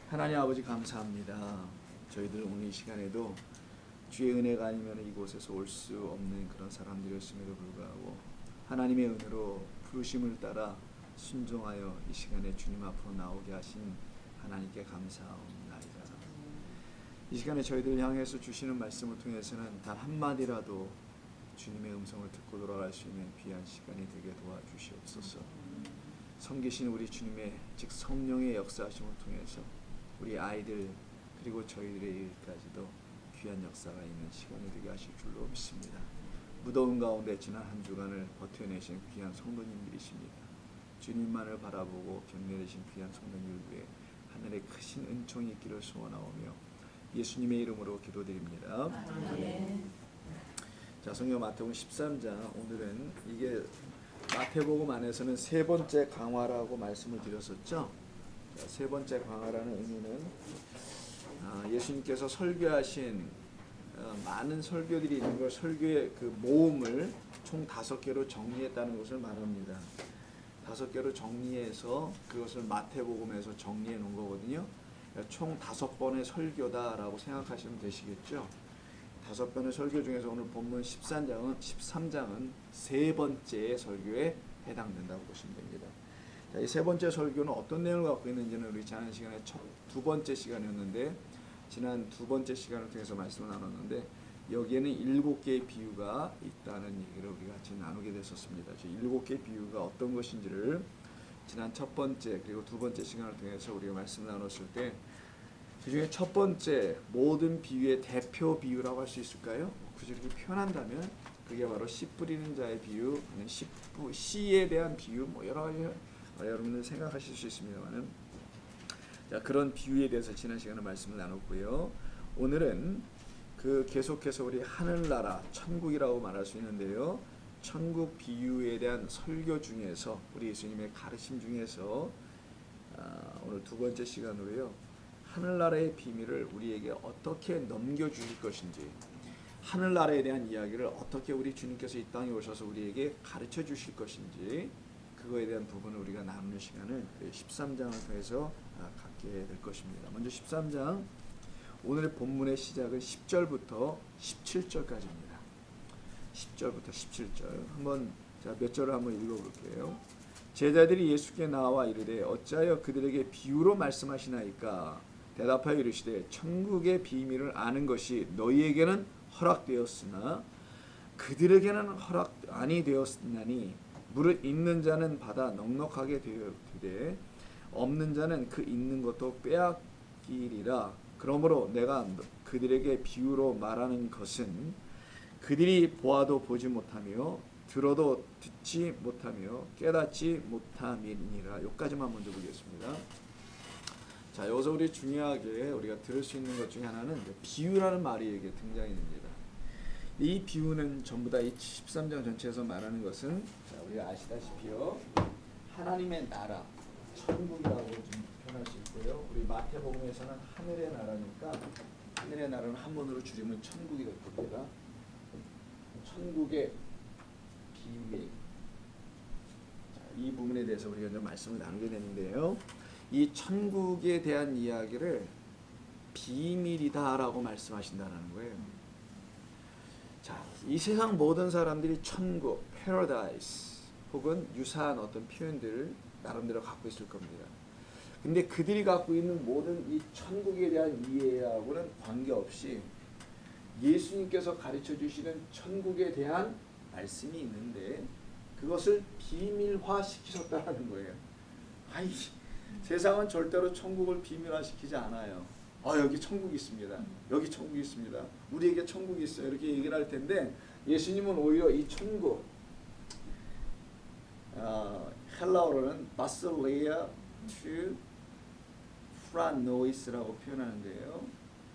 하나님 아버지 감사합니다. 저희들 오늘 이 시간에도 주의 은혜가 아니면 이곳에서 올 수 없는 그런 사람들이었음에도 불구하고 하나님의 은혜로 부르심을 따라 순종하여 이 시간에 주님 앞으로 나오게 하신 하나님께 감사합니다. 이 시간에 저희들 향해서 주시는 말씀을 통해서는 단 한마디라도 주님의 음성을 듣고 돌아갈 수 있는 귀한 시간이 되게 도와주시옵소서. 섬기신 우리 주님의 즉 성령의 역사하심을 통해서 우리 아이들 그리고 저희들의 일까지도 귀한 역사가 있는 시간이 되게 하실 줄로 믿습니다. 무더운 가운데 지난 한 주간을 버텨내신 귀한 성도님들이십니다. 주님만을 바라보고 견뎌내신 귀한 성도님들 위해 하늘에 크신 은총이 있기를 소원하오며 예수님의 이름으로 기도드립니다. 아멘. 자, 성경 마태복음 13장, 오늘은 이게 마태복음 안에서는 세 번째 강화라고 말씀을 드렸었죠. 자, 세 번째 강화라는 의미는 예수님께서 설교하신 많은 설교들이 있는 걸 설교의 그 모음을 총 5개로 정리했다는 것을 말합니다. 5개로 정리해서 그것을 마태복음에서 정리해 놓은 거거든요. 그러니까 총 5번의 설교다라고 생각하시면 되시겠죠. 5번의 설교 중에서 오늘 본문 13장은 세 번째 설교에 해당된다고 보시면 됩니다. 자, 이 세 번째 설교는 어떤 내용을 갖고 있는지는 우리 지난 시간에 두 번째 시간이었는데 지난 두 번째 시간을 통해서 말씀을 나눴는데 여기에는 7개의 비유가 있다는 얘기를 우리가 같이 나누게 됐었습니다. 7개의 비유가 어떤 것인지를 지난 첫 번째 그리고 두 번째 시간을 통해서 우리가 말씀을 나눴을 때 그 중에 첫 번째 모든 비유의 대표 비유라고 할 수 있을까요? 굳이 이렇게 표현한다면 그게 바로 씨 뿌리는 자의 비유, 씨에 대한 비유, 여러 가지 여러분들 생각하실 수 있습니다만은 자, 그런 비유에 대해서 지난 시간에 말씀을 나눴고요. 오늘은 그 계속해서 우리 하늘나라, 천국이라고 말할 수 있는데요. 천국 비유에 대한 설교 중에서 우리 예수님의 가르침 중에서 오늘 두 번째 시간으로요. 하늘나라의 비밀을 우리에게 어떻게 넘겨주실 것인지 하늘나라에 대한 이야기를 어떻게 우리 주님께서 이 땅에 오셔서 우리에게 가르쳐 주실 것인지 그거에 대한 부분을 우리가 나누는 시간을 13장을 통해서 갖게 될 것입니다. 먼저 13장 오늘의 본문의 시작은 10절부터 17절까지입니다. 10절부터 17절 한번 몇 절을 한번 읽어볼게요. 제자들이 예수께 나와 이르되 어찌하여 그들에게 비유로 말씀하시나이까 대답하여 이르시되 천국의 비밀을 아는 것이 너희에게는 허락되었으나 그들에게는 허락 아니 되었나니 무릇 있는 자는 받아 넉넉하게 되되 없는 자는 그 있는 것도 빼앗기리라. 그러므로 내가 그들에게 비유로 말하는 것은 그들이 보아도 보지 못하며 들어도 듣지 못하며 깨닫지 못함이니라. 여기까지만 먼저 보겠습니다. 자, 여기서 우리 중요하게 우리가 들을 수 있는 것 중에 하나는 비유라는 말이 여기 등장이 됩니다. 이 비유는 전부 다 이 13장 전체에서 말하는 것은 자, 우리가 아시다시피요. 하나님의 나라, 천국이라고 좀 표현할 수 있고요. 우리 마태복음에서는 하늘의 나라니까 하늘의 나라는 한문으로 줄이면 천국이 될 겁니다. 천국의 비밀. 이 부분에 대해서 우리가 좀 말씀을 나누게 되는데요. 이 천국에 대한 이야기를 비밀이다라고 말씀하신다는 거예요. 자, 이 세상 모든 사람들이 천국, 패러다이스 혹은 유사한 어떤 표현들을 나름대로 갖고 있을 겁니다. 근데 그들이 갖고 있는 모든 이 천국에 대한 이해하고는 관계없이 예수님께서 가르쳐 주시는 천국에 대한 말씀이 있는데 그것을 비밀화 시키셨다는 거예요. 아이, 세상은 절대로 천국을 비밀화시키지 않아요. 여기 천국이 있습니다. 여기 천국이 있습니다. 우리에게 천국이 있어요. 이렇게 얘기를 할 텐데 예수님은 오히려 이 천국 헬라어로는 바실레아 투 프라노이스라고 표현하는데요.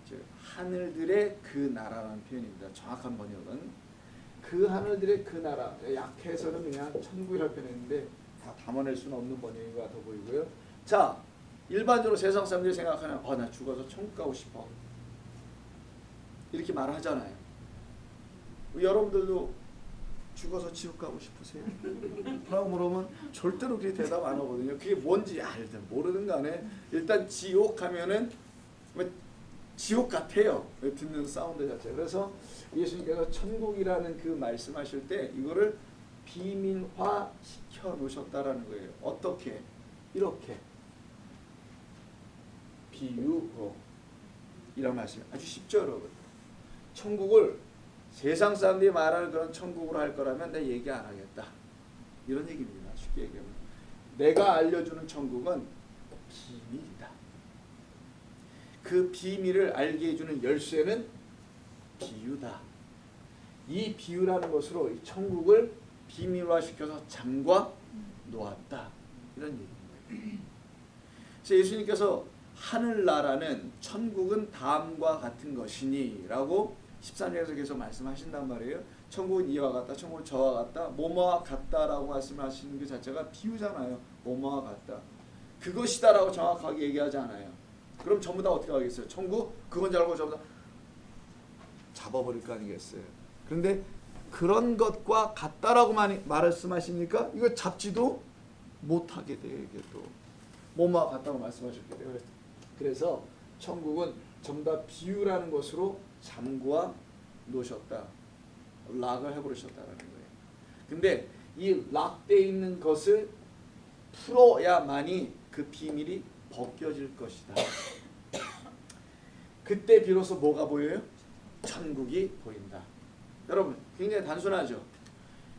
즉 하늘들의 그 나라라는 표현입니다. 정확한 번역은 그 하늘들의 그 나라. 약해서는 그냥 천국이라고 표현했는데 다 담아낼 수는 없는 번역인 것 같아 보이고요. 자, 일반적으로 세상 사람들이 생각하는 나 죽어서 천국 가고 싶어 이렇게 말하잖아요. 여러분들도 죽어서 지옥 가고 싶으세요? 라고 물으면 절대로 그렇게 대답 안 하거든요. 그게 뭔지 일단 모르는 간에 일단 지옥 가면은 뭐 지옥 같아요. 듣는 사운드 자체. 그래서 예수님께서 천국이라는 그 말씀하실 때 이거를 비밀화 시켜 놓으셨다라는 거예요. 어떻게? 이렇게 비유로 이런 말씀이 아주 쉽죠, 여러분. 천국을 세상 사람들이 말하는 그런 천국으로 할 거라면 내가 얘기 안 하겠다. 이런 얘기입니다. 쉽게 얘기하면 내가 알려주는 천국은 비밀이다. 그 비밀을 알게 해주는 열쇠는 비유다. 이 비유라는 것으로 이 천국을 비밀화시켜서 잠궈 놓았다. 이런 얘기입니다. 그래서 예수님께서 하늘나라는 천국은 다음과 같은 것이니 라고 13절에서 계속 말씀하신단 말이에요. 천국은 이와 같다. 천국은 저와 같다. 뭐뭐와 같다라고 말씀하시는 그 자체가 비유잖아요. 뭐뭐와 같다. 그것이다라고 정확하게 얘기하지 않아요. 그럼 전부 다 어떻게 하겠어요? 천국 그건 줄 알고 전부 다 잡아버릴 거 아니겠어요. 그런데 그런 것과 같다라고 말씀하시니까 이거 잡지도 못하게 돼요. 이게 또 뭐뭐와 같다고 말씀하셨기 때문에 그래서 천국은 전부 다 비유라는 것으로 잠궈 놓으셨다. 락을 해버리셨다는 거예요. 근데 이 락되어 있는 것을 풀어야만이 그 비밀이 벗겨질 것이다. 그때 비로소 뭐가 보여요? 천국이 보인다. 여러분 굉장히 단순하죠.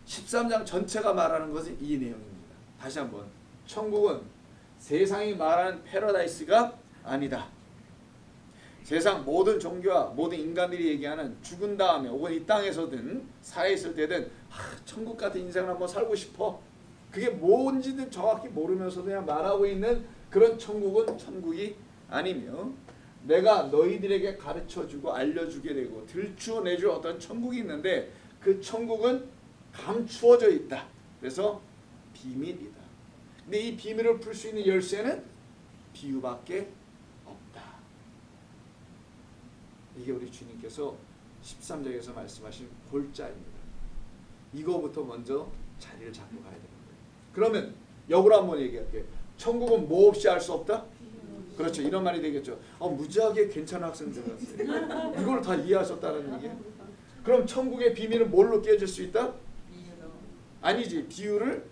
13장 전체가 말하는 것은 이 내용입니다. 다시 한번 천국은 세상이 말하는 패러다이스가 아니다. 세상 모든 종교와 모든 인간들이 얘기하는 죽은 다음에 혹은 이 땅에서든 살아있을 때든 천국 같은 인생을 한번 살고 싶어. 그게 뭔지는 정확히 모르면서도 그냥 말하고 있는 그런 천국은 천국이 아니며 내가 너희들에게 가르쳐주고 알려주게 되고 들추어내줄 어떤 천국이 있는데 그 천국은 감추어져 있다. 그래서 비밀이다. 근데 이 비밀을 풀 수 있는 열쇠는 비유밖에 없다. 이게 우리 주님께서 13장에서 말씀하신 골자입니다. 이거부터 먼저 자리를 잡고 가야 되는 거예요. 그러면 역으로 한번 얘기할게요. 천국은 뭐 없이 알 수 없다? 그렇죠. 이런 말이 되겠죠. 무지하게 괜찮은 학생들이었어요. 이걸 다 이해하셨다는 얘기예요. 그럼 천국의 비밀은 뭘로 깨질 수 있다? 아니지. 비유를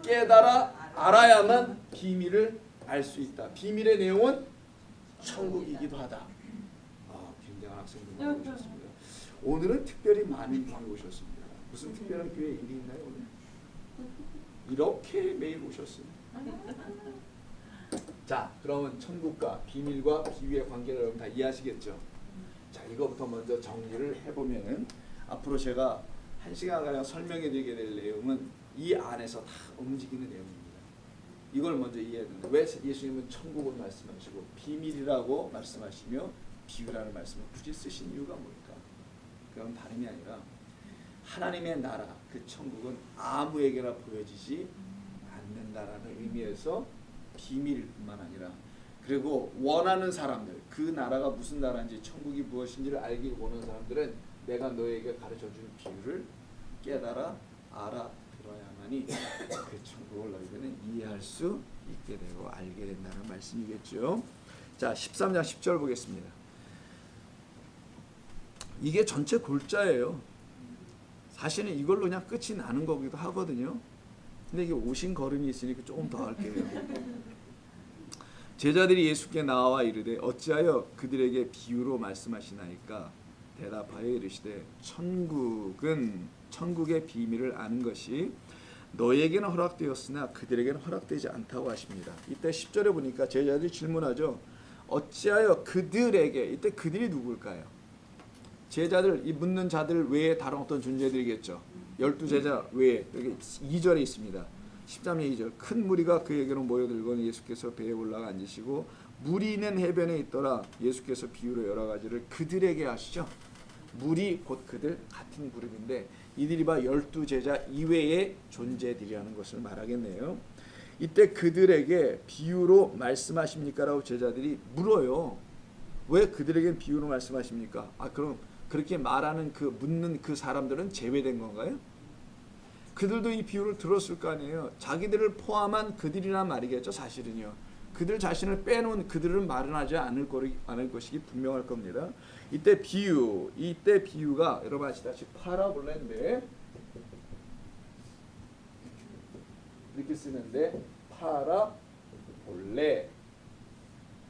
깨달아 알아야만 비밀을 알 수 있다. 비밀의 내용은 천국이기도 하다. 굉장한 학생들 많이 오셨습니다. 오늘은 특별히 많은 분이 오셨습니다. 무슨 특별한 교회 일이 있나요 오늘? 이렇게 매일 오셨습니다. 자, 그러면 천국과 비밀과 비유의 관계를 여러분 다 이해하시겠죠? 자, 이거부터 먼저 정리를 해보면은 앞으로 제가 1시간가량 설명해 드리게 될 내용은 이 안에서 다 움직이는 내용입니다. 이걸 먼저 이해해야 됩니다. 왜 예수님은 천국을 말씀하시고 비밀이라고 말씀하시며 비유라는 말씀을 굳이 쓰신 이유가 뭘까? 그건 다름이 아니라 하나님의 나라, 그 천국은 아무에게나 보여지지 않는다라는 의미에서 비밀일 뿐만 아니라 그리고 원하는 사람들, 그 나라가 무슨 나라인지 천국이 무엇인지를 알기 원하는 사람들은 내가 너에게 가르쳐준 비유를 깨달아 알아들어야만이 그 천국을 너희들은 이해할 수 있게 되고 알게 된다는 말씀이겠죠. 자, 13장 10절 보겠습니다. 이게 전체 골자예요. 사실은 이걸로 그냥 끝이 나는 거기도 하거든요. 근데 이게 오신 걸음이 있으니까 조금 더 할게요. 제자들이 예수께 나와 이르되 어찌하여 그들에게 비유로 말씀하시나이까? 대답하여 이르시되 천국의 비밀을 아는 것이 너에게는 허락되었으나 그들에게는 허락되지 않다고 하십니다. 이때 10절에 보니까 제자들이 질문하죠. 어찌하여 그들에게, 이때 그들이 누굴까요? 제자들, 이 묻는 자들 외에 다른 어떤 존재들이겠죠. 12제자 외에 여기 2절에 있습니다. 13장 2절 큰 무리가 그에게로 모여들고 예수께서 배에 올라가 앉으시고 물이 있는 해변에 있더라. 예수께서 비유로 여러 가지를 그들에게 하시죠. 물이 곧 그들 같은 그룹인데 이들이 바 12제자 이외의 존재들이라는 것을 말하겠네요. 이때 그들에게 비유로 말씀하십니까? 라고 제자들이 물어요. 왜 그들에게 비유로 말씀하십니까? 그럼 그렇게 말하는 그 묻는 그 사람들은 제외된 건가요? 그들도 이 비유를 들었을 거 아니에요. 자기들을 포함한 그들이란 말이겠죠. 사실은요. 그들 자신을 빼놓은 그들은 말은 않을 것이기 분명할 겁니다. 이때 비유가 여러분 아시다시피 파라볼레인데 이렇게 쓰는데 파라볼레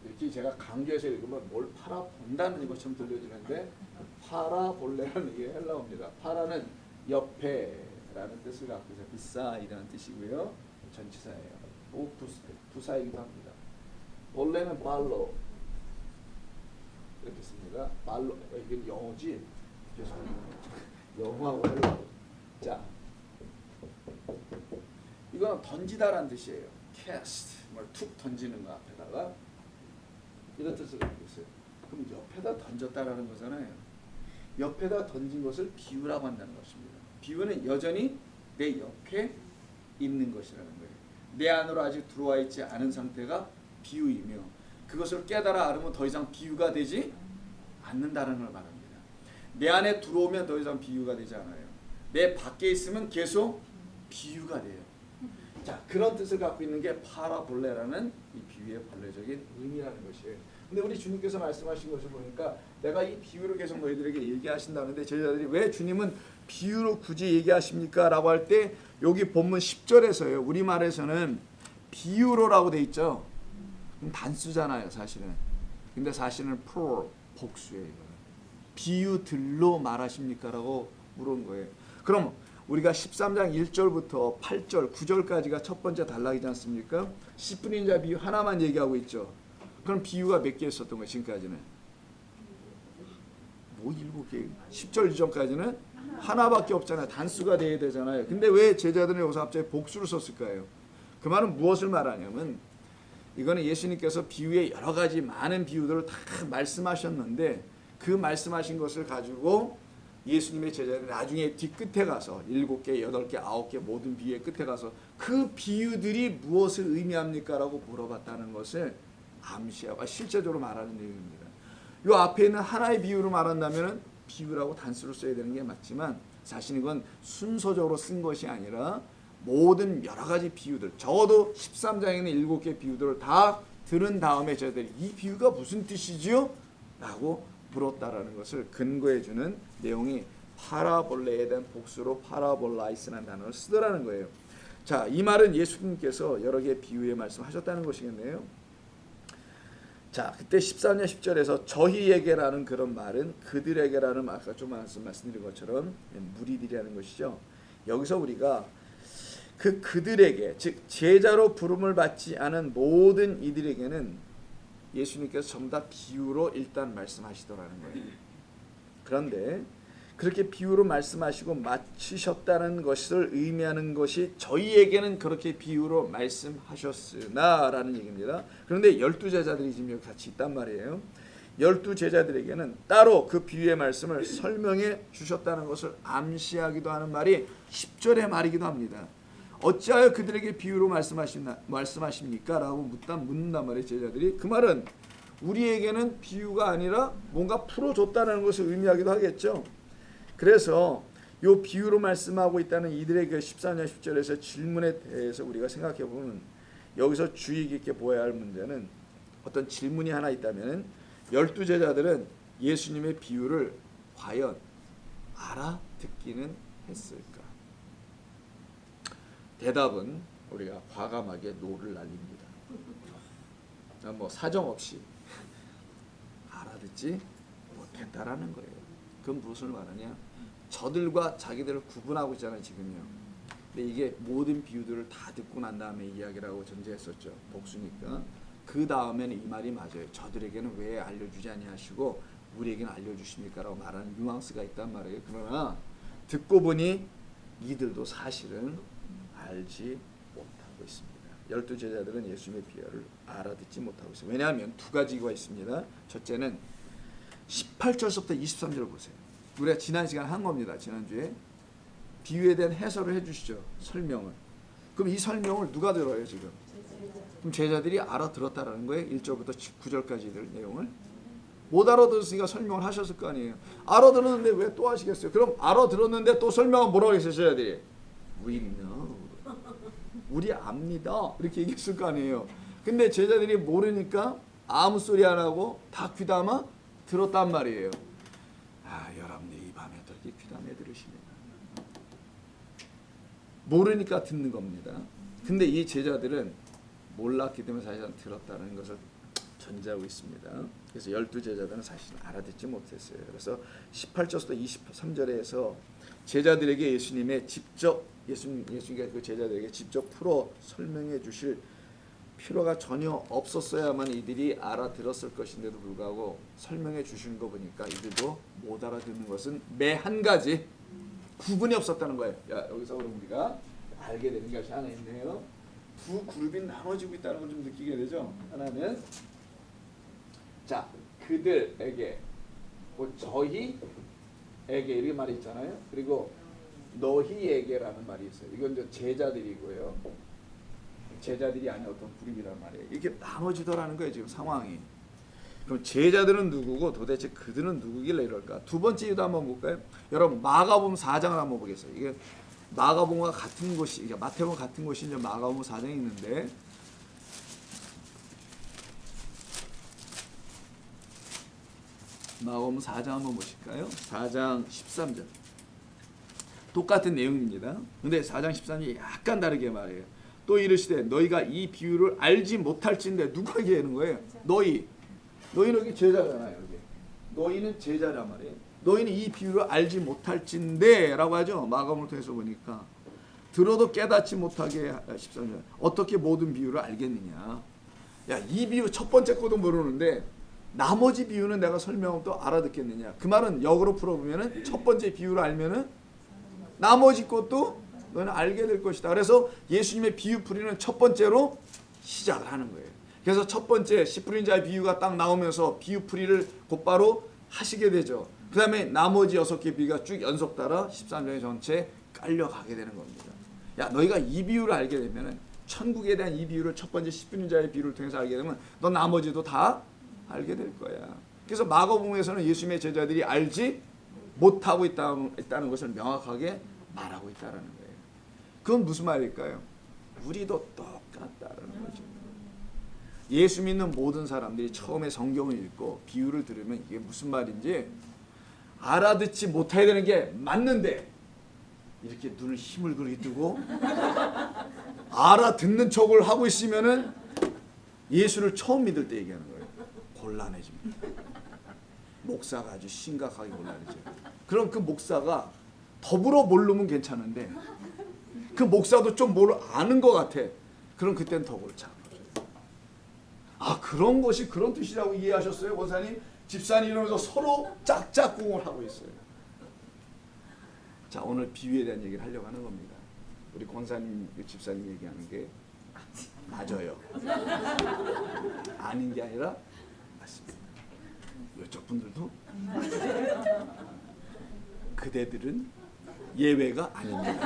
이렇게 제가 강조해서 읽으면 뭘 팔아본다는 것처럼 들려지는데 파라볼레라는 이게 헬라어입니다. 파라는 옆에라는 뜻을 갖고 있어요. 비사이라는 뜻이고요. 전치사예요. 부사이기도 합니다. 볼레는 발로 이렇게 씁니다. 발로 이게 영어지. 죄송합니다. 영어하고 헬라어. 자, 이거는 던지다라는 뜻이에요. cast, 뭘 툭 던지는 거 앞에다가 이런 뜻을 갖고 있어요. 그럼 옆에다 던졌다라는 거잖아요. 옆에다 던진 것을 비유라고 한다는 것입니다. 비유는 여전히 내 옆에 있는 것이라는 거예요. 내 안으로 아직 들어와 있지 않은 상태가 비유이며 그것을 깨달아 알으면 더 이상 비유가 되지 않는다는 걸 말합니다. 내 안에 들어오면 더 이상 비유가 되지 않아요. 내 밖에 있으면 계속 비유가 돼요. 자, 그런 뜻을 갖고 있는 게 파라볼레라는 이 비유의 본래적인 의미라는 것이에요. 근데 우리 주님께서 말씀하신 것을 보니까 내가 이 비유를 계속 너희들에게 얘기하신다는데 제자들이 왜 주님은 비유로 굳이 얘기하십니까? 라고 할 때 여기 본문 10절에서요. 우리말에서는 비유로라고 돼 있죠. 그럼 단수잖아요, 사실은. 근데 사실은 복수예요. 비유들로 말하십니까? 라고 물은 거예요. 그럼 우리가 13장 1절부터 8절, 9절까지가 첫 번째 단락이지 않습니까? 10분인 자 비유 하나만 얘기하고 있죠. 그럼 비유가 몇 개 있었던 거예요, 지금까지는? 뭐 7개. 10절 이전까지는 하나밖에 없잖아요. 단수가 돼야 되잖아요. 근데 왜 제자들은 여기서 갑자기 복수를 썼을까요? 그 말은 무엇을 말하냐면 이거는 예수님께서 비유의 여러 가지 많은 비유들을 다 말씀하셨는데 그 말씀하신 것을 가지고 예수님의 제자들이 나중에 뒤끝에 가서 7개, 8개, 9개 모든 비유의 끝에 가서 그 비유들이 무엇을 의미합니까? 라고 물어봤다는 것을 암시하고 실제적으로 말하는 내용입니다. 이 앞에 있는 하나의 비유로 말한다면 비유라고 단수로 써야 되는 게 맞지만 사실 이건 순서적으로 쓴 것이 아니라 모든 여러 가지 비유들 적어도 13장에는 7개 비유들을 다 들은 다음에 저희들이 이 비유가 무슨 뜻이지요? 라고 물었다라는 것을 근거해 주는 내용이 파라볼레에 대한 복수로 파라볼라이스라는 단어를 쓰더라는 거예요. 자, 이 말은 예수님께서 여러 개의 비유의 말씀하셨다는 것이겠네요. 자, 그때 14절 10절에서 저희에게라는 그런 말은 그들에게라는 아까 좀 말씀드린 것처럼 무리들이라는 것이죠. 여기서 우리가 그들에게 즉 제자로 부름을 받지 않은 모든 이들에게는 예수님께서 전부 다 비유로 일단 말씀하시더라는 거예요. 그런데 그렇게 비유로 말씀하시고 마치셨다는 것을 의미하는 것이 저희에게는 그렇게 비유로 말씀하셨으나 라는 얘기입니다. 그런데 12제자들이 지금 같이 있단 말이에요. 12제자들에게는 따로 그 비유의 말씀을 설명해 주셨다는 것을 암시하기도 하는 말이 10절의 말이기도 합니다. 어찌하여 그들에게 비유로 말씀하십니까? 라고 묻는단 말이에요. 제자들이. 그 말은 우리에게는 비유가 아니라 뭔가 풀어줬다는 것을 의미하기도 하겠죠. 그래서 이 비유로 말씀하고 있다는 이들의 그 14절 10절에서 질문에 대해서 우리가 생각해 보면 여기서 주의 깊게 보아야 할 문제는 어떤 질문이 하나 있다면 12제자들은 예수님의 비유를 과연 알아듣기는 했을까? 대답은 우리가 과감하게 노를 날립니다. 뭐 사정없이 알아듣지 못했다라는 거예요. 그건 무엇을 말하냐? 저들과 자기들을 구분하고 있잖아요, 지금요. 근데 이게 모든 비유들을 다 듣고 난 다음에 이야기라고 전제했었죠. 복수니까. 그 다음에는 이 말이 맞아요. 저들에게는 왜 알려주지 아니하시고 우리에게는 알려주십니까? 라고 말하는 뉘앙스가 있단 말이에요. 그러나 듣고 보니 이들도 사실은 알지 못하고 있습니다. 12제자들은 예수님의 비유를 알아듣지 못하고 있어요. 왜냐하면 두 가지가 있습니다. 첫째는 18절부터 23절을 보세요. 우리가 지난 시간에 한 겁니다. 지난주에 비유에 대한 해설을 해주시죠. 설명을. 그럼 이 설명을 누가 들어요 지금? 그럼 제자들이 알아들었다라는 거예요. 1절부터 9절까지들 내용을. 못 알아들었으니까 설명을 하셨을 거 아니에요. 알아들었는데 왜 또 하시겠어요? 그럼 알아들었는데 또 설명은 뭐라고 했어요 제자들이? We know. 우리 압니다. 이렇게 얘기했을 거 아니에요. 근데 제자들이 모르니까 아무 소리 안 하고 다 귀담아 들었단 말이에요. 아, 여러분들 이 밤에 어떻게 귀담아 들으시네요. 모르니까 듣는 겁니다. 근데 이 제자들은 몰랐기 때문에 사실은 들었다는 것을 전제하고 있습니다. 그래서 12제자들은 사실 알아듣지 못했어요. 그래서 18절부터 23절에서 제자들에게 예수님의 직접 예수님께서 그 제자들에게 직접 풀어 설명해 주실 필요가 전혀 없었어야만 이들이 알아들었을 것인데도 불구하고 설명해 주시는 거 보니까 이들도 못 알아듣는 것은 매 한 가지 구분이 없었다는 거예요. 야, 여기서 그럼 우리가 알게 되는 것이 하나 있네요. 두 그룹이 나눠지고 있다는 걸 좀 느끼게 되죠. 하나는 자, 그들에게 저희에게 이렇게 말이 있잖아요. 그리고 너희에게라는 말이 있어요. 이건 이제 제자들이고요. 제자들이 아닌 어떤 그룹이란 말이에요. 이렇게 나눠지더라는 거예요. 지금 상황이. 그럼 제자들은 누구고 도대체 그들은 누구길래 이럴까? 두 번째 이유도 한번 볼까요? 여러분 마가복음 4장을 한번 보겠어요. 이게 마가복음과 같은 곳이, 이게 마태복음 같은 곳이 이제 마가복음 4장이 있는데 마가복음 4장 한번 보실까요? 4장 13절. 똑같은 내용입니다. 근데 4장 13절이 약간 다르게 말해요. 또 이르시되 너희가 이 비유를 알지 못할진대. 누가 얘기하는 거예요? 너희. 너희는 여기 제자잖아요. 여기. 너희는 제자란 말이에요. 너희는 이 비유를 알지 못할진대 라고 하죠. 마가복음을 통해서 보니까. 들어도 깨닫지 못하게 13절. 어떻게 모든 비유를 알겠느냐. 야, 이 비유 첫 번째 것도 모르는데 나머지 비유는 내가 설명하면 또 알아듣겠느냐. 그 말은 역으로 풀어보면은 첫 번째 비유를 알면은 나머지 것도 너는 알게 될 것이다. 그래서 예수님의 비유 풀이는 첫 번째로 시작을 하는 거예요. 그래서 첫 번째 씨 뿌린 자의 비유가 딱 나오면서 비유 풀이를 곧바로 하시게 되죠. 그 다음에 나머지 6개 비유가 쭉 연속 따라 13장 전체에 깔려가게 되는 겁니다. 야, 너희가 이 비유를 알게 되면은 천국에 대한 이 비유를 첫 번째 씨 뿌린 자의 비유를 통해서 알게 되면 너 나머지도 다 알게 될 거야. 그래서 마가복음에서는 예수님의 제자들이 알지 못하고 있다는 것을 명확하게 말하고 있다는 거예요. 그건 무슨 말일까요? 우리도 똑같다는 거죠. 예수 믿는 모든 사람들이 처음에 성경을 읽고 비유를 들으면 이게 무슨 말인지 알아듣지 못해야 되는 게 맞는데 이렇게 눈을 힘을 그렇게 뜨고 알아듣는 척을 하고 있으면은 예수를 처음 믿을 때 얘기하는 거예요. 곤란해집니다. 목사가 아주 심각하게 곤란해져요. 그럼 그 목사가 더불어 모르면 괜찮은데 그 목사도 좀 뭘 아는 것 같아. 그럼 그땐 더 골치 아파져요. 아, 그런 것이 그런 뜻이라고 이해하셨어요? 권사님? 집사님 이러면서 서로 짝짝꿍을 하고 있어요. 자, 오늘 비유에 대한 얘기를 하려고 하는 겁니다. 우리 권사님, 집사님 얘기하는 게 맞아요. 아닌 게 아니라 맞습니다. 이쪽 분들도 그대들은 예외가 아닙니다.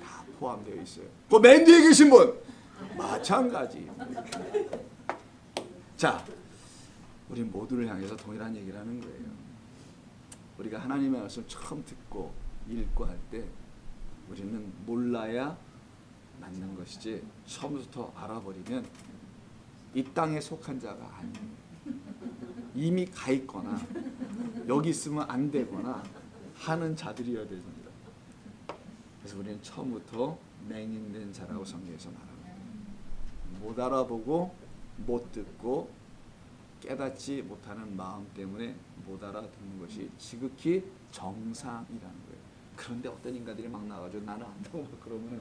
다 포함되어 있어요. 그 맨 뒤에 계신 분 마찬가지. 자, 우리 모두를 향해서 동일한 얘기를 하는 거예요. 우리가 하나님의 말씀 처음 듣고 읽고 할 때 우리는 몰라야 맞는 것이지 처음부터 알아버리면 이 땅에 속한 자가 아니에요. 이미 가 있거나 여기 있으면 안 되거나 하는 자들이어야 됩니다. 그래서 우리는 처음부터 맹인된 자라고 성경에서 말합니다. 못 알아보고 못 듣고 깨닫지 못하는 마음 때문에 못 알아듣는 것이 지극히 정상이라는 거예요. 그런데 어떤 인간들이 막 나와가지고 나는 안다고 막 그러면은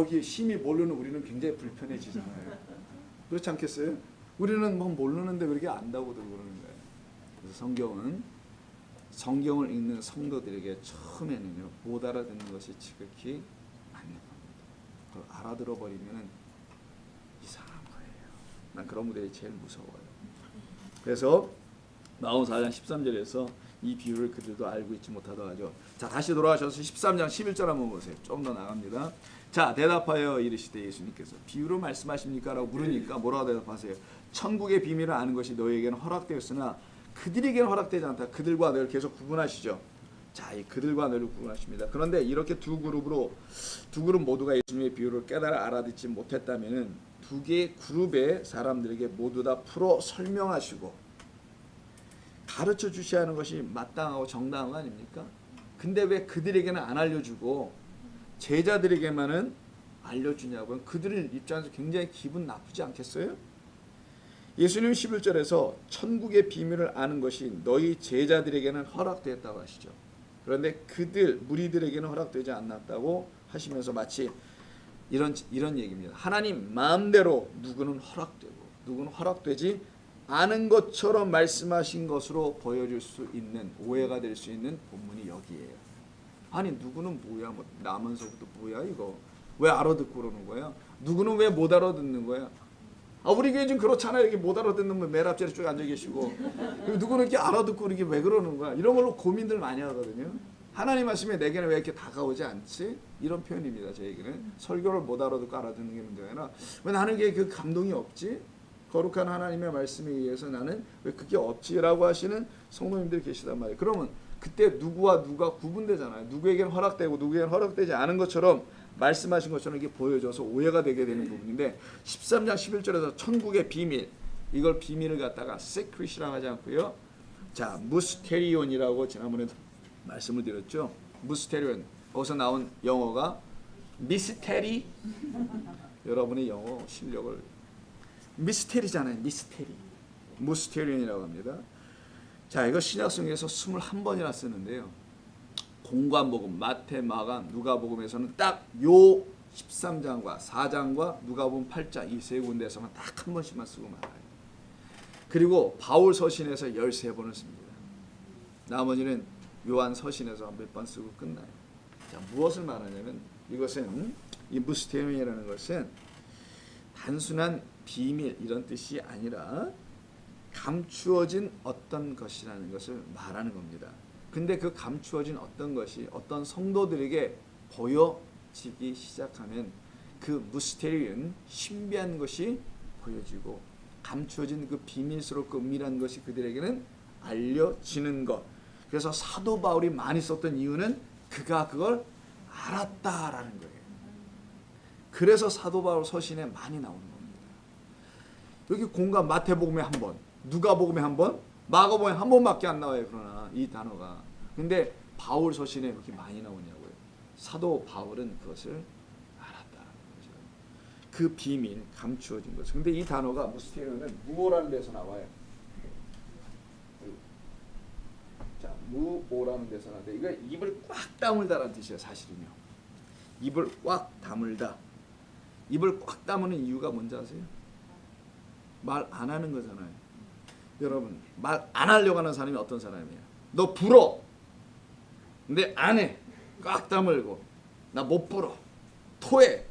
이게 심히 모르는 우리는 굉장히 불편해지잖아요. 그렇지 않겠어요? 우리는 뭐 모르는데 왜 이렇게 안다고들 그러는 거예요. 그래서 성경을 읽는 성도들에게 처음에는요 못 알아듣는 것이 지극히 맞는 겁니다. 그걸 알아들어 버리면은 이상한 거예요. 난 그런 무대에 제일 무서워요. 그래서 마가복음 4장 13절에서 이 비유를 그들도 알고 있지 못하다 하죠. 자, 다시 돌아가셔서 13장 11절 한번 보세요. 좀 더 나갑니다. 자, 대답하여 이르시되 예수님께서 비유로 말씀하십니까? 라고 물으니까 뭐라고 대답하세요? 천국의 비밀을 아는 것이 너희에게는 허락되었으나 그들에게는 허락되지 않다. 그들과 너를 계속 구분하시죠. 자, 이 그들과 너를 구분하십니다. 그런데 이렇게 두 그룹 모두가 예수님의 비유를 깨달아 알아듣지 못했다면은 두 개의 그룹의 사람들에게 모두 다 풀어 설명하시고 가르쳐 주셔야 하는 것이 마땅하고 정당한 거 아닙니까? 근데 왜 그들에게는 안 알려주고 제자들에게만은 알려주냐고요? 그들 입장에서 굉장히 기분 나쁘지 않겠어요? 예수님 11절에서 천국의 비밀을 아는 것이 너희 제자들에게는 허락되었다고 하시죠. 그런데 그들 무리들에게는 허락되지 않았다고 하시면서 마치 이런 얘기입니다. 하나님 마음대로 누구는 허락되고 누구는 허락되지 않은 것처럼 말씀하신 것으로 보여줄 수 있는 오해가 될 수 있는 본문이 여기에요. 아니 누구는 뭐야? 뭐 나면서부터 뭐야 이거? 왜 알아듣고 그러는 거야? 누구는 왜 못 알아듣는 거야? 우리 교회 좀 그렇잖아요. 이렇게 못 알아듣는 분 맨 앞자리 쭉 앉아 계시고 누구는 이렇게 알아듣고 이게 왜 그러는 거야? 이런 걸로 고민들 많이 하거든요. 하나님 말씀에 내게는 왜 이렇게 다가오지 않지? 이런 표현입니다. 저에게는 설교를 못 알아듣고 알아듣는 게 문제가 아니라 왜 나는 그 감동이 없지? 거룩한 하나님의 말씀에 의해서 나는 왜 그게 없지라고 하시는 성도님들이 계시단 말이에요. 그러면 그때 누구와 누가 구분되잖아요. 누구에게는 허락되고 누구에게는 허락되지 않은 것처럼 말씀하신 것처럼 이게 보여져서 오해가 되게 되는 부분인데 13장 11절에서 천국의 비밀, 이걸 비밀을 갖다가 secret이라고 하지 않고요. 자, 무스테리온이라고 지난번에 말씀을 드렸죠. 무스테리온. 거기서 나온 영어가 미스테리. 여러분의 영어 실력을 미스테리잖아요. 미스테리. 무스테리온이라고 합니다. 자, 이거 신약성경에서 21번이나 쓰는데요. 공관복음, 마태, 마가, 누가복음에서는 딱 요 13장과 4장과 누가복음 8장 이 세 군데에서만 딱 한 번씩만 쓰고 말아요. 그리고 바울 서신에서 13번을 씁니다. 나머지는 요한 서신에서 몇 번 쓰고 끝나요. 자, 무엇을 말하냐면 이것은 이 무스테리온이라는 것은 단순한 비밀 이런 뜻이 아니라 감추어진 어떤 것이라는 것을 말하는 겁니다. 근데 그 감추어진 어떤 것이 어떤 성도들에게 보여지기 시작하면 그 무스테리온 신비한 것이 보여지고 감추어진 그 비밀스럽고 은밀한 것이 그들에게는 알려지는 것. 그래서 사도 바울이 많이 썼던 이유는 그가 그걸 알았다라는 거예요. 그래서 사도 바울 서신에 많이 나오는 겁니다. 여기 공간 마태복음에 한 번, 누가복음에 한 번, 마가복음에 한 번밖에 안 나와요. 그러나 이 단어가. 근데 바울 서신에 그렇게 많이 나오냐고요. 사도 바울은 그것을 알았다는 거죠. 그 비밀, 감추어진 것. 근데 이 단어가 무스테리온은 무오라는 데서 나와요. 자, 무오라는 데서 나는데 이거 입을 꽉 다물다라는 뜻이에요. 사실은요. 입을 꽉 다물다. 입을 꽉 다무는 이유가 뭔지 아세요? 말 안 하는 거잖아요. 여러분, 말 안 하려고 하는 사람이 어떤 사람이에요? 너 불어. 근데 안 해. 꽉 다물고. 나 못 불어. 토해.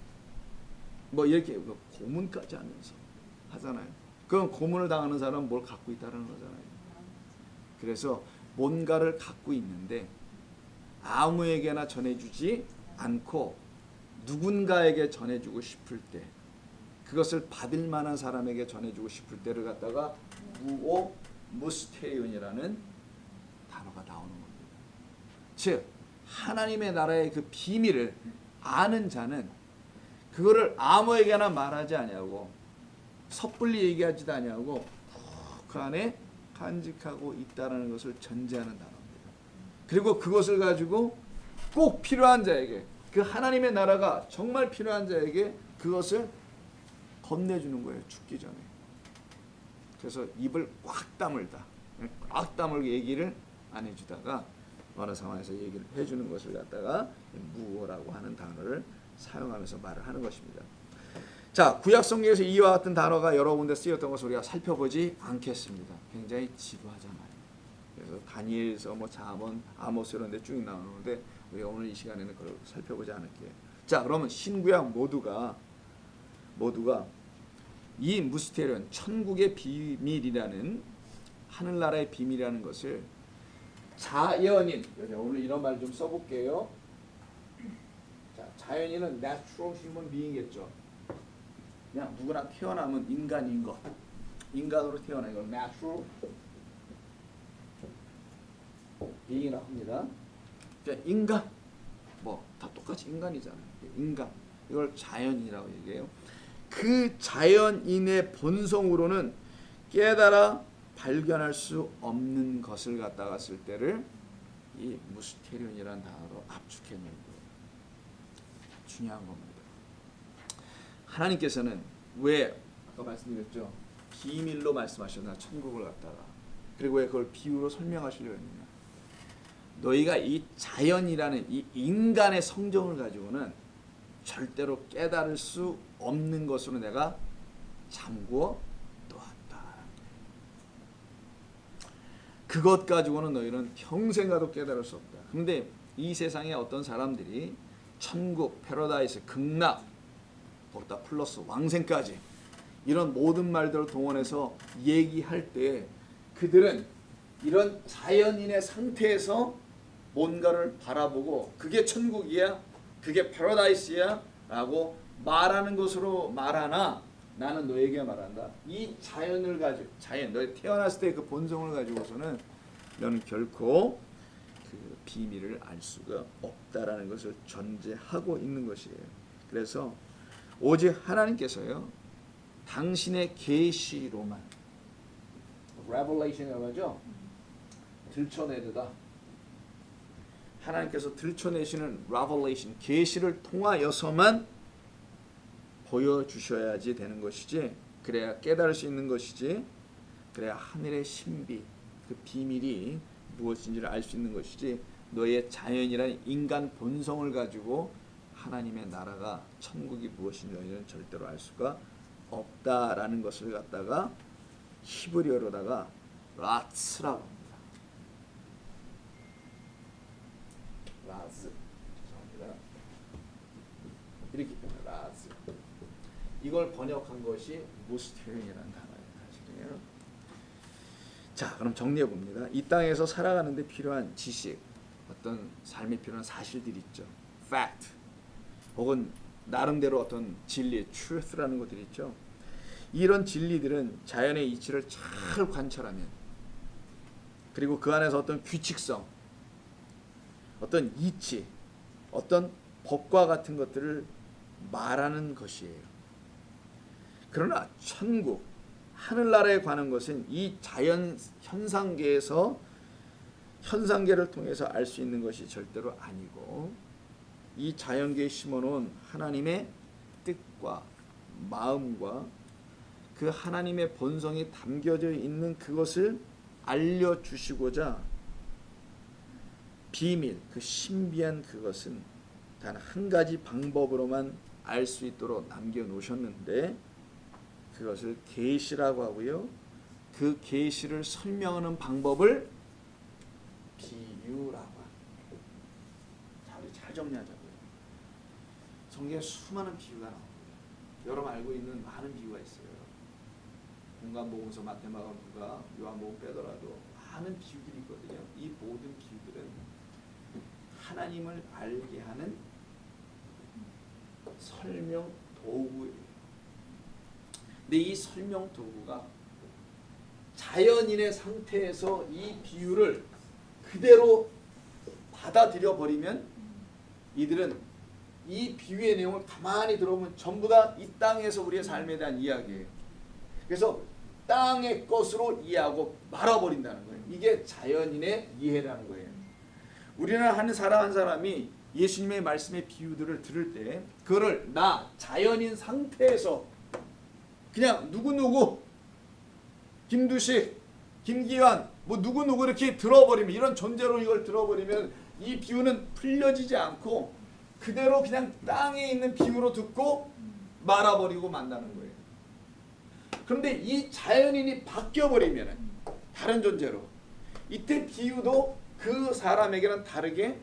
뭐 이렇게 고문까지 하면서 하잖아요. 그럼 고문을 당하는 사람은 뭘 갖고 있다는 거잖아요. 그래서 뭔가를 갖고 있는데 아무에게나 전해주지 않고 누군가에게 전해주고 싶을 때 그것을 받을 만한 사람에게 전해주고 싶을 때를 갖다가 무스테리온이라는 단어가 나오는 겁니다. 즉 하나님의 나라의 그 비밀을 아는 자는 그거를 아무에게나 말하지 아니하고 섣불리 얘기하지도 아니하고 그 안에 간직하고 있다는 것을 전제하는 단어입니다. 그리고 그것을 가지고 꼭 필요한 자에게 그 하나님의 나라가 정말 필요한 자에게 그것을 건네주는 거예요. 죽기 전에. 그래서 입을 꽉 다물다. 꽉 다물고 얘기를 안 해주다가 어느 상황에서 얘기를 해주는 것을 갖다가 무오라고 하는 단어를 사용하면서 말을 하는 것입니다. 자, 구약 성경에서 이와 같은 단어가 여러 군데 쓰였던 것을 우리가 살펴보지 않겠습니다. 굉장히 지루하잖아요. 그래서 다니엘서 뭐 잠언, 아모스 이런 데 쭉 나오는데 우리가 오늘 이 시간에는 그걸 살펴보지 않을게요. 자, 그러면 신구약 모두가 이 무스테리온 천국의 비밀이라는 하늘나라의 비밀이라는 것을 자연인, 오늘 이런 말 좀 써볼게요. 자, 자연인은 natural human being이겠죠. 그냥 누구나 태어나면 인간인 것, 인간으로 태어난 걸 natural being이라고 합니다. 그러니까 인간 뭐 다 똑같이 인간이잖아요. 인간 이걸 자연이라고 얘기해요. 그 자연인의 본성으로는 깨달아 발견할 수 없는 것을 갖다가 쓸 때를 이 무스테리온이라는 단어로 압축해 놓은 거예요. 중요한 겁니다. 하나님께서는 왜 아까 말씀드렸죠? 비밀로 말씀하셨나 천국을 갖다가 그리고 왜 그걸 비유로 설명하시려고 했느냐? 너희가 이 자연이라는 이 인간의 성정을 가지고는 절대로 깨달을 수 없는 것으로 내가 잠구어 놓았다. 그것 가지고는 너희는 평생 가도 깨달을 수 없다. 그런데 이 세상에 어떤 사람들이 천국, 패러다이스, 극락, 거기다 플러스 왕생까지 이런 모든 말들을 동원해서 얘기할 때 그들은 이런 자연인의 상태에서 뭔가를 바라보고 그게 천국이야, 그게 패러다이스야 라고 말하는 것으로 말하나 나는 너에게 말한다. 이 자연을 가지고 너희 태어났을 때 그 본성을 가지고서는 너는 결코 그 비밀을 알 수가 없다라는 것을 전제하고 있는 것이에요. 그래서 오직 하나님께서요 당신의 계시로만 revelation이라고 하죠. 들춰내다. 하나님께서 들춰내시는 revelation, 계시를 통하여서만 보여주셔야지 되는 것이지 그래야 깨달을 수 있는 것이지 그래야 하늘의 신비, 그 비밀이 무엇인지를 알 수 있는 것이지 너의 자연이라는 인간 본성을 가지고 하나님의 나라가 천국이 무엇인지 너희는 절대로 알 수가 없다라는 것을 갖다가 히브리어로다가 라츠라고 합니다. 라즈 죄송합니다. 이렇게 라즈 이걸 번역한 것이 무스테리온이라는 단어예요. 사실이에요. 자, 그럼 정리해 봅니다. 이 땅에서 살아가는 데 필요한 지식, 어떤 삶에 필요한 사실들이 있죠. fact 혹은 나름대로 어떤 진리, truth라는 것들이 있죠. 이런 진리들은 자연의 이치를 잘 관찰하면 그리고 그 안에서 어떤 규칙성, 어떤 이치, 어떤 법과 같은 것들을 말하는 것이에요. 그러나 천국, 하늘나라에 관한 것은 이 자연 현상계에서 현상계를 통해서 알 수 있는 것이 절대로 아니고 이 자연계에 심어놓은 하나님의 뜻과 마음과 그 하나님의 본성이 담겨져 있는 그것을 알려주시고자 비밀, 그 신비한 그것은 단 한 가지 방법으로만 알 수 있도록 남겨놓으셨는데 그것을 계시라고 하고요. 그 계시를 설명하는 방법을 비유라고 합니다. 자, 우리 잘 정리하자고요. 성경에 수많은 비유가 나옵니다. 여러분 알고 있는 많은 비유가 있어요. 공간복음서, 마태마가, 누가, 요한복음 빼더라도 많은 비유들이 있거든요. 이 모든 비유들은 하나님을 알게 하는 설명 도구예요. 근데 이 설명 도구가 자연인의 상태에서 이 비유를 그대로 받아들여 버리면 이들은 이 비유의 내용을 가만히 들어보면 전부 다 이 땅에서 우리의 삶에 대한 이야기예요. 그래서 땅의 것으로 이해하고 말아버린다는 거예요. 이게 자연인의 이해라는 거예요. 우리는 한 사람 한 사람이 예수님의 말씀의 비유들을 들을 때 그거를 나 자연인 상태에서 그냥 누구누구 김두식, 김기환 뭐 누구누구 이렇게 들어버리면 이런 존재로 이걸 들어버리면 이 비유는 풀려지지 않고 그대로 그냥 땅에 있는 비유로 듣고 말아버리고 만다는 거예요. 그런데 이 자연인이 바뀌어버리면 다른 존재로 이때 비유도 그 사람에게는 다르게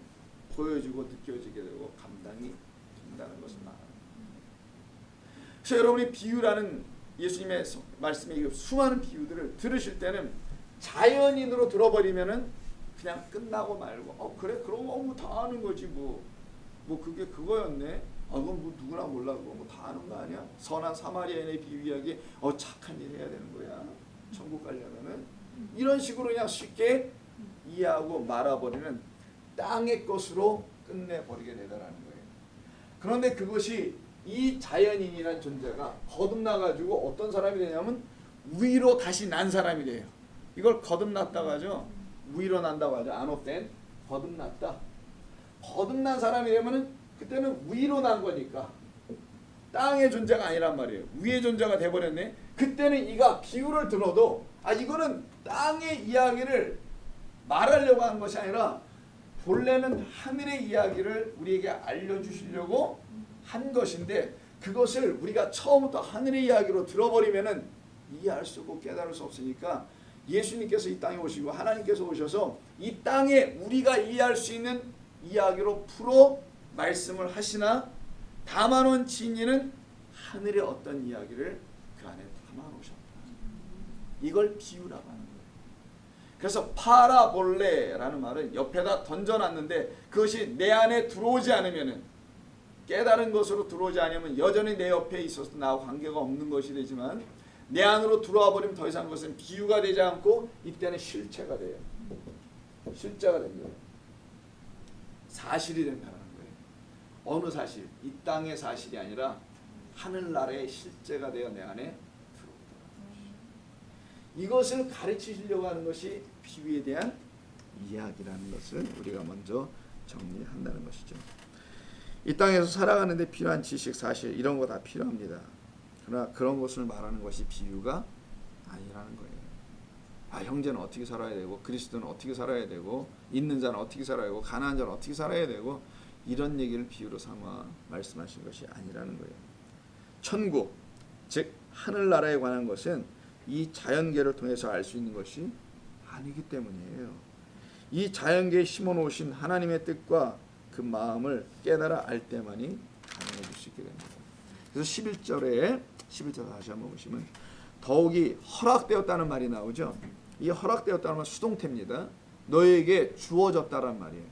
보여지고 느껴지게 되고 감당이 된다는 것을 말합니다. 그래서 여러분이 비유라는 예수님의 말씀의 수많은 비유들을 들으실 때는 자연인으로 들어버리면은 그냥 끝나고 말고 그래 그런 거 뭐 다 아는 거지 뭐 그게 그거였네. 그건 뭐 누구나 몰라 그거 뭐 다 아는 거 아니야? 선한 사마리아인의 비유 이야기 착한 일 해야 되는 거야. 천국 가려면은 이런 식으로 그냥 쉽게 이해하고 말아버리는 땅의 것으로 끝내버리게 되더라는 거예요. 그런데 그것이 이 자연인이라는 존재가 거듭나가지고 어떤 사람이 되냐면 위로 다시 난 사람이 돼요. 이걸 거듭났다고 하죠. 위로 난다고 하죠. 안옷된 거듭났다. 거듭난 사람이 되면은 그때는 위로 난 거니까 땅의 존재가 아니란 말이에요. 위의 존재가 돼버렸네. 그때는 이가 비유를 들어도 이거는 땅의 이야기를 말하려고 하는 것이 아니라 본래는 하늘의 이야기를 우리에게 알려주시려고 한 것인데 그것을 우리가 처음부터 하늘의 이야기로 들어버리면은 이해할 수 없고 깨달을 수 없으니까 예수님께서 이 땅에 오시고 하나님께서 오셔서 이 땅에 우리가 이해할 수 있는 이야기로 풀어 말씀을 하시나 담아놓은 진리는 하늘의 어떤 이야기를 그 안에 담아놓으셨다. 이걸 비유라고 하는 거예요. 그래서 파라볼레라는 말은 옆에다 던져놨는데 그것이 내 안에 들어오지 않으면은 깨달은 것으로 들어오지 않으면 여전히 내 옆에 있어서 나와 관계가 없는 것이 되지만 내 안으로 들어와 버리면 더 이상 그것은 비유가 되지 않고 이때는 실체가 돼요. 실제가 됩니다. 사실이 된다는 거예요. 어느 사실? 이 땅의 사실이 아니라 하늘나라의 실제가 되어 내 안에 들어오더라. 이것을 가르치시려고 하는 것이 비유에 대한 이야기라는 것을 우리가 먼저 정리한다는 것이죠. 이 땅에서 살아가는데 필요한 지식, 사실 이런 거 다 필요합니다. 그러나 그런 것을 말하는 것이 비유가 아니라는 거예요. 형제는 어떻게 살아야 되고 그리스도는 어떻게 살아야 되고 있는 자는 어떻게 살아야 되고 가난한 자는 어떻게 살아야 되고 이런 얘기를 비유로 삼아 말씀하신 것이 아니라는 거예요. 천국, 즉 하늘나라에 관한 것은 이 자연계를 통해서 알 수 있는 것이 아니기 때문이에요. 이 자연계에 심어놓으신 하나님의 뜻과 그 마음을 깨달아 알 때만이 가능해질 수 있게 됩니다. 그래서 11절에 다시 한번 보시면 더욱이 허락되었다는 말이 나오죠. 이 허락되었다는 말 수동태입니다. 너에게 주어졌다란 말이에요.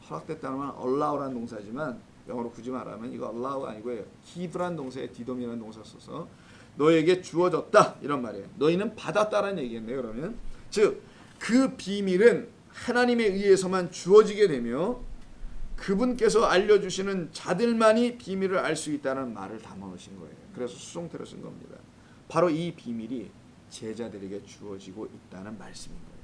허락됐다는 말은 allow라는 동사지만 영어로 굳이 말하면 이거 allow가 아니고요. give라는 동사에 디돔이라는 동사 써서 너에게 주어졌다 이런 말이에요. 너희는 받았다라는 얘기겠네요. 그러면 즉 그 비밀은 하나님에 의해서만 주어지게 되며 그분께서 알려주시는 자들만이 비밀을 알 수 있다는 말을 담아놓으신 거예요. 그래서 수동태로 쓴 겁니다. 바로 이 비밀이 제자들에게 주어지고 있다는 말씀인 거예요.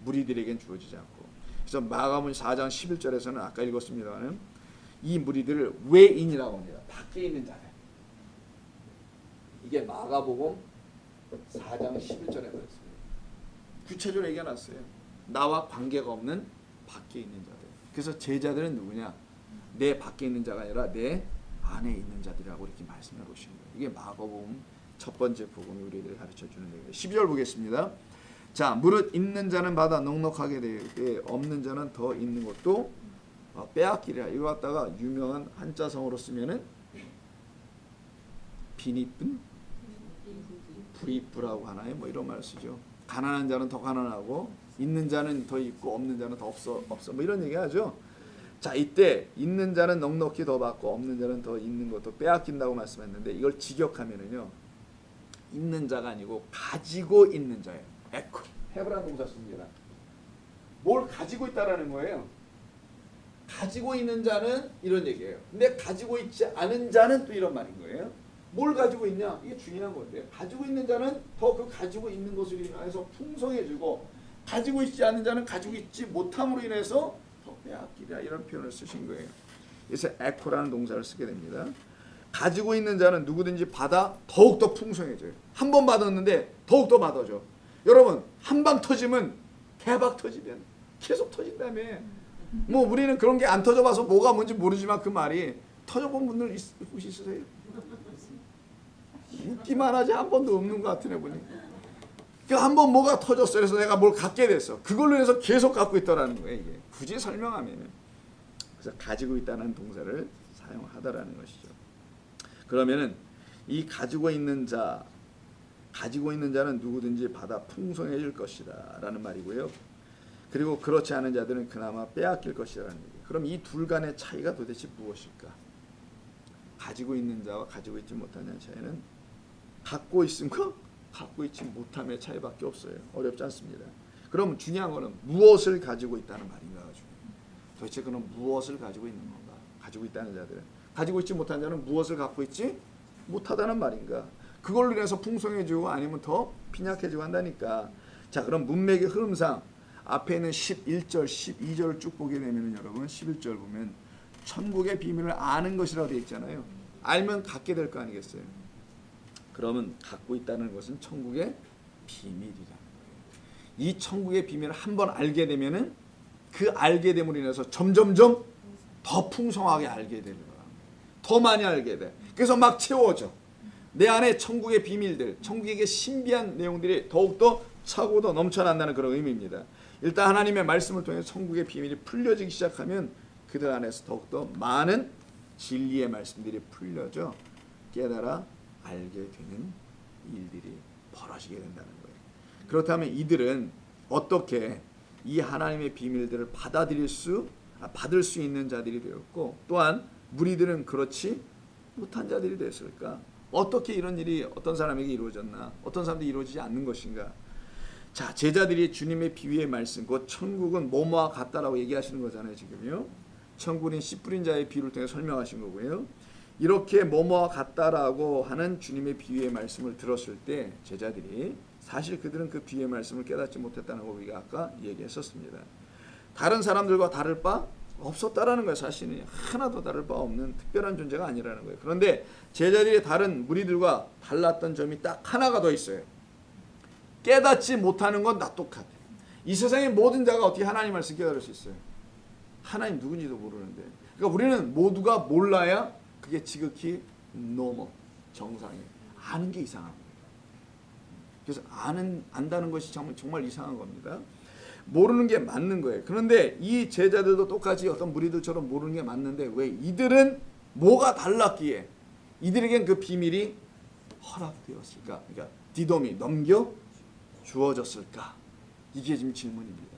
무리들에겐 주어지지 않고. 그래서 마가복음 4장 11절에서는 아까 읽었습니다만 이 무리들을 외인이라고 합니다. 밖에 있는 자들. 이게 마가복음 4장 11절에 말했습니다. 구체적으로 얘기해놨어요. 나와 관계가 없는 밖에 있는 자들. 그래서 제자들은 누구냐? 내 밖에 있는 자가 아니라 내 안에 있는 자들이라고 이렇게 말씀해 오신 거예요. 이게 마가복음 첫 번째 복음이 우리에게 가르쳐주는 내용이에요. 12절 보겠습니다. 자, 무릇 있는 자는 받아 넉넉하게 되게 없는 자는 더 있는 것도 빼앗기리라. 이거 갖다가 유명한 한자성어로 쓰면은 빈이쁜 부이쁘라고 하나요? 뭐 이런 말 쓰죠. 가난한 자는 더 가난하고 있는 자는 더 있고 없는 자는 더 없어 뭐 이런 얘기 하죠. 자, 이때 있는 자는 넉넉히 더 받고 없는 자는 더 있는 것도 빼앗긴다고 말씀했는데 이걸 직역하면은요 있는 자가 아니고 가지고 있는 자예요. 에코 헤브라는 동사 씁니다. 뭘 가지고 있다라는 거예요. 가지고 있는 자는 이런 얘기예요. 근데 가지고 있지 않은 자는 또 이런 말인 거예요. 뭘 가지고 있냐? 이게 중요한 건데 가지고 있는 자는 더 그 가지고 있는 것으로 인해서 풍성해지고 가지고 있지 않은 자는 가지고 있지 못함으로 인해서 더 빼앗기라 이런 표현을 쓰신 거예요. 그래서 에코라는 동사를 쓰게 됩니다. 가지고 있는 자는 누구든지 받아 더욱더 풍성해져요. 한 번 받았는데 더욱더 받아줘. 여러분 한 방 터지면 대박 터지면 계속 터진다며. 뭐 우리는 그런 게 안 터져봐서 뭐가 뭔지 모르지만 그 말이 터져본 분들 혹시 있으세요? 있기만 하지 한 번도 없는 것 같으네 보니. 한 번 뭐가 터졌어. 그래서 내가 뭘 갖게 됐어. 그걸로 해서 계속 갖고 있더라는 거예요. 이게 굳이 설명하면. 그래서 가지고 있다는 동사를 사용하다라는 것이죠. 그러면은 이 가지고 있는 자는 누구든지 받아 풍성해질 것이다 라는 말이고요. 그리고 그렇지 않은 자들은 그나마 빼앗길 것이라는 얘기예요. 그럼 이 둘 간의 차이가 도대체 무엇일까? 가지고 있는 자와 가지고 있지 못하는 차이는 갖고 있음과 갖고 있지 못함의 차이밖에 없어요. 어렵지 않습니다. 그럼 중요한 거는 무엇을 가지고 있다는 말인가가 중요해요. 도대체 그는 무엇을 가지고 있는 건가? 가지고 있다는 자들은 가지고 있지 못한 자는 무엇을 갖고 있지 못하다는 말인가? 그걸로 인해서 풍성해지고 아니면 더 빈약해지고 한다니까. 자, 그럼 문맥의 흐름상 앞에 있는 11절, 12절을 쭉 보게 되면 여러분 11절 보면 천국의 비밀을 아는 것이라고 되어 있잖아요. 알면 갖게 될 거 아니겠어요? 그러면 갖고 있다는 것은 천국의 비밀이라는 거예요. 이 천국의 비밀을 한번 알게 되면은 그 알게 됨으로 인해서 점점점 더 풍성하게 알게 되는 거야. 더 많이 알게 돼. 그래서 막 채워져. 내 안에 천국의 비밀들, 천국에게 신비한 내용들이 더욱더 차고 더 넘쳐난다는 그런 의미입니다. 일단 하나님의 말씀을 통해 천국의 비밀이 풀려지기 시작하면 그들 안에서 더욱더 많은 진리의 말씀들이 풀려져 깨달아 알게 되는 일들이 벌어지게 된다는 거예요. 그렇다면 이들은 어떻게 이 하나님의 비밀들을 받을 수 있는 자들이 되었고 또한 무리들은 그렇지 못한 자들이 됐을까? 어떻게 이런 일이 어떤 사람에게 이루어졌나? 어떤 사람들이 이루어지지 않는 것인가? 자, 제자들이 주님의 비유의 말씀, 곧 천국은 뭐뭐와 같다라고 얘기하시는 거잖아요, 지금요. 천국은 씨 뿌린 자의 비유를 통해 설명하신 거고요. 이렇게 뭐뭐와 같다라고 하는 주님의 비유의 말씀을 들었을 때 제자들이 사실 그들은 그 비유의 말씀을 깨닫지 못했다는 거 우리가 아까 얘기했었습니다. 다른 사람들과 다를 바 없었다라는 거예요. 사실은 하나도 다를 바 없는 특별한 존재가 아니라는 거예요. 그런데 제자들이 다른 무리들과 달랐던 점이 딱 하나가 더 있어요. 깨닫지 못하는 건 다 똑같아. 이 세상의 모든 자가 어떻게 하나님 말씀 깨달을 수 있어요? 하나님 누군지도 모르는데. 그러니까 우리는 모두가 몰라야 그게 지극히 노멀, 정상이에요. 아는 게 이상한 거예요. 그래서 안다는 것이 정말 이상한 겁니다. 모르는 게 맞는 거예요. 그런데 이 제자들도 똑같이 어떤 무리들처럼 모르는 게 맞는데 왜 이들은 뭐가 달랐기에 이들에겐 그 비밀이 허락되었을까? 그러니까 디돔이 넘겨 주어졌을까? 이게 지금 질문입니다.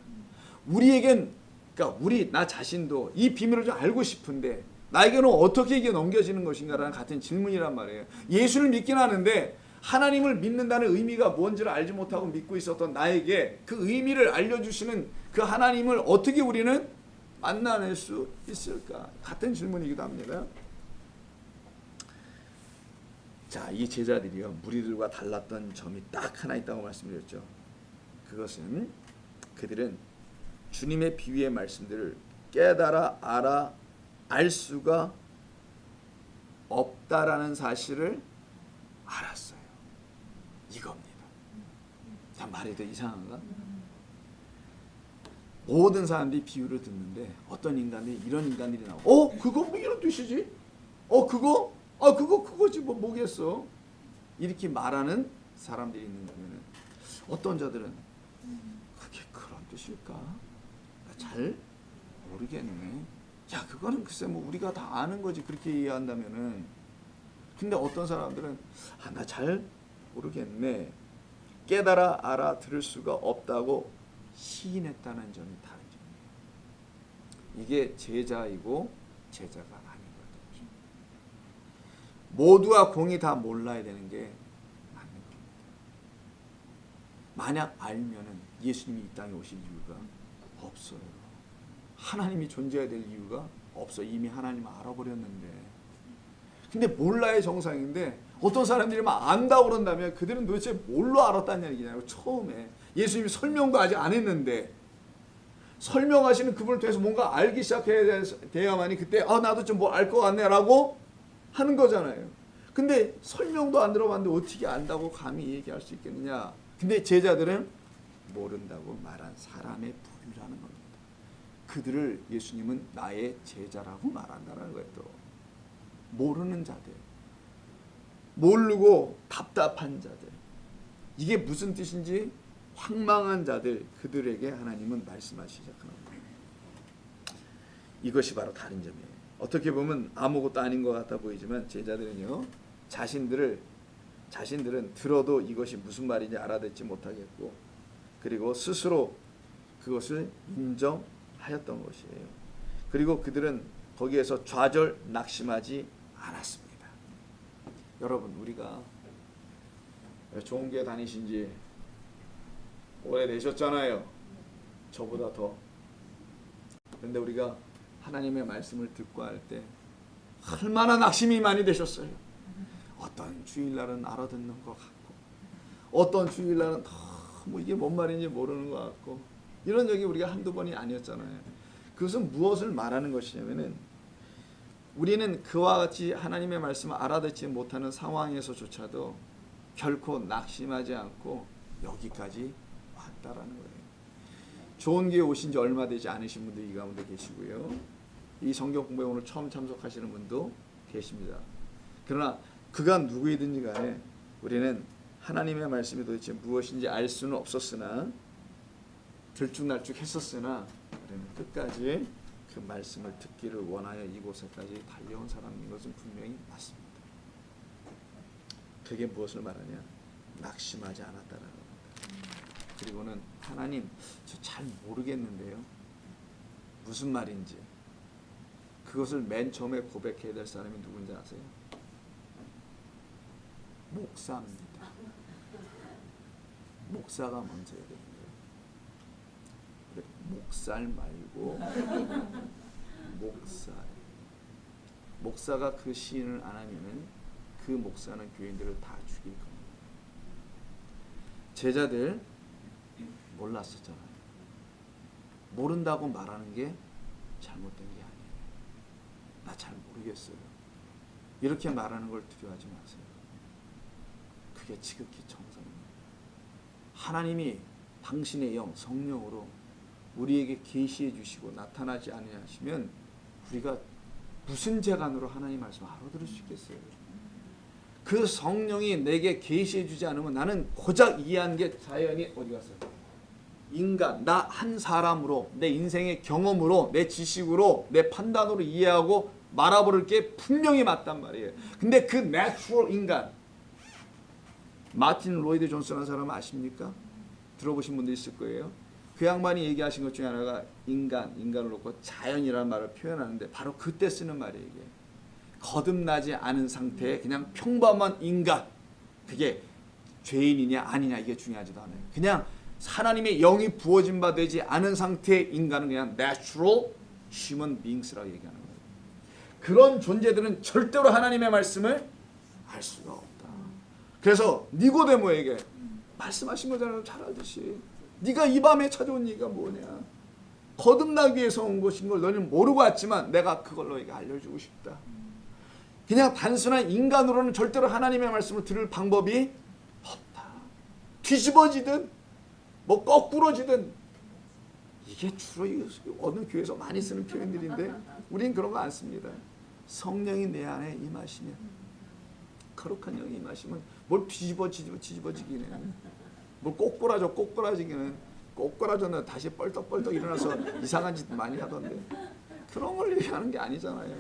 우리에겐 그러니까 나 자신도 이 비밀을 좀 알고 싶은데 나에게는 어떻게 이게 넘겨지는 것인가라는 같은 질문이란 말이에요. 예수를 믿긴 하는데 하나님을 믿는다는 의미가 뭔지를 알지 못하고 믿고 있었던 나에게 그 의미를 알려주시는 그 하나님을 어떻게 우리는 만나낼 수 있을까? 같은 질문이기도 합니다. 자, 이 제자들이요 무리들과 달랐던 점이 딱 하나 있다고 말씀드렸죠. 그것은 그들은 주님의 비유의 말씀들을 깨달아 알 수가 없다라는 사실을 알았어요. 이겁니다. 참 말이 더 이상한가? 모든 사람들이 비유를 듣는데 어떤 인간들이 이런 인간들이 나오고 그거 뭐 이런 뜻이지? 그거지 뭐겠어? 이렇게 말하는 사람들이 있는 거면은 어떤 자들은 그게 그런 뜻일까? 잘 모르겠네. 야, 그거는 글쎄 뭐 우리가 다 아는 거지 그렇게 이해한다면은. 근데 어떤 사람들은 나 잘 모르겠네. 깨달아 알아들을 수가 없다고 시인했다는 점이 다른 점이에요. 이게 제자이고 제자가 아닌 거죠. 모두가 공이 다 몰라야 되는 게 맞는 겁니다. 만약 알면은 예수님이 이 땅에 오실 이유가 없어요. 하나님이 존재해야 될 이유가 없어. 이미 하나님을 알아버렸는데. 근데 몰라야 정상인데 어떤 사람들이 막 안다고 그런다면 그들은 도대체 뭘로 알았다는 얘기냐고. 처음에 예수님이 설명도 아직 안 했는데 설명하시는 그분을 통해서 뭔가 알기 시작해야 돼야만이 그때 나도 좀 뭐 알 것 같네 라고 하는 거잖아요. 근데 설명도 안 들어봤는데 어떻게 안다고 감히 얘기할 수 있겠느냐. 근데 제자들은 모른다고 말한 사람의 부류라는 겁니다. 그들을 예수님은 나의 제자라고 말한다는 거예요. 또 모르는 자들, 모르고 답답한 자들, 이게 무슨 뜻인지 황망한 자들, 그들에게 하나님은 말씀하시기 시작하는 거예요. 이것이 바로 다른 점이에요. 어떻게 보면 아무것도 아닌 것 같아 보이지만 제자들은요 자신들은 들어도 이것이 무슨 말인지 알아듣지 못하겠고 그리고 스스로 그것을 인정하였던 것이에요. 그리고 그들은 거기에서 좌절 낙심하지 않았습니다. 여러분, 우리가 좋은 교 다니신 지 오래되셨잖아요. 저보다 더 그런데 우리가 하나님의 말씀을 듣고 할 때 얼마나 낙심이 많이 되셨어요. 어떤 주일날은 알아듣는 것 같고 어떤 주일날은 너무 이게 뭔 말인지 모르는 것 같고 이런 적이 우리가 한두 번이 아니었잖아요. 그것은 무엇을 말하는 것이냐면은 우리는 그와 같이 하나님의 말씀을 알아듣지 못하는 상황에서조차도 결코 낙심하지 않고 여기까지 왔다라는 거예요. 좋은 교회 오신 지 얼마 되지 않으신 분도 이 가운데 계시고요. 이 성경 공부에 오늘 처음 참석하시는 분도 계십니다. 그러나 그가 누구이든지 간에 우리는 하나님의 말씀이 도대체 무엇인지 알 수는 없었으나 들쭉날쭉 했었으나 우리는 끝까지 그 말씀을 듣기를 원하여 이곳에까지 달려온 사람인 것은 분명히 맞습니다. 그게 무엇을 말하냐? 낙심하지 않았다라는 겁니다. 그리고는 하나님, 저 잘 모르겠는데요. 무슨 말인지. 그것을 맨 처음에 고백해야 될 사람이 누군지 아세요? 목사입니다. 목사가 먼저 해야 됩니다. 목살 말고 목살. 목사가 그 시인을 안 하면은 그 목사는 교인들을 다 죽일 겁니다. 제자들 몰랐었잖아요. 모른다고 말하는 게 잘못된 게 아니에요. 나 잘 모르겠어요. 이렇게 말하는 걸 두려워하지 마세요. 그게 지극히 정상입니다. 하나님이 당신의 영, 성령으로 우리에게 계시해 주시고 나타나지 아니하시면 우리가 무슨 재간으로 하나님 말씀을 알아들을 수 있겠어요? 그 성령이 내게 계시해 주지 않으면 나는 고작 이해한 게 자연히 어디 갔어요? 인간, 나 한 사람으로 내 인생의 경험으로 내 지식으로 내 판단으로 이해하고 말아버릴 게 분명히 맞단 말이에요. 근데 그 내추럴 인간, 마틴 로이드 존슨이라는 사람 아십니까? 들어보신 분도 있을 거예요. 그 양반이 얘기하신 것 중에 하나가 인간을 놓고 자연이라는 말을 표현하는데 바로 그때 쓰는 말이에요. 이게 거듭나지 않은 상태의 그냥 평범한 인간, 그게 죄인이냐 아니냐 이게 중요하지도 않아요. 그냥 하나님의 영이 부어진 바 되지 않은 상태의 인간은 그냥 natural human beings라고 얘기하는 거예요. 그런 존재들은 절대로 하나님의 말씀을 알 수가 없다. 그래서 니고데모에게 말씀하신 거잖아요. 잘 알듯이. 네가 이 밤에 찾아온 얘기가 뭐냐. 거듭나기 위해서 온 것인 걸 너는 모르고 왔지만 내가 그걸 너에게 알려주고 싶다. 그냥 단순한 인간으로는 절대로 하나님의 말씀을 들을 방법이 없다. 뒤집어지든 뭐 거꾸로지든 이게 주로 어느 교회에서 많이 쓰는 표현들인데 우린 그런 거 안 씁니다. 성령이 내 안에 임하시면, 거룩한 영이 임하시면 뭘 뒤집어지기는, 뭘 꼬꾸라지기는 꼬꾸라졌는데 다시 뻘떡뻘떡 일어나서 이상한 짓 많이 하던데 그런 걸 얘기하는 게 아니잖아요.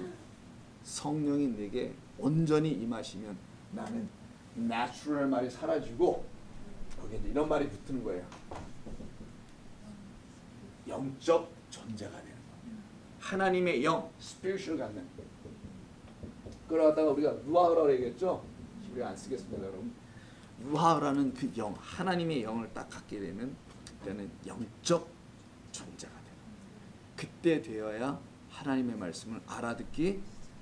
성령이 내게 온전히 임하시면 나는 내추럴 말이 사라지고 거기에 이런 말이 붙는 거예요. 영적 존재가 되는 겁니다. 하나님의 영, 스피리추얼 갖는. 그러다가 우리가 루아흐라고 얘기했죠. 우리가 안 쓰겠습니다, 여러분. 루아흐라는 그 영, 하나님의 영을 딱 갖게 되면 그때는 영적 존재가 돼요. 그때 되어야 하나님의 말씀을 알아듣기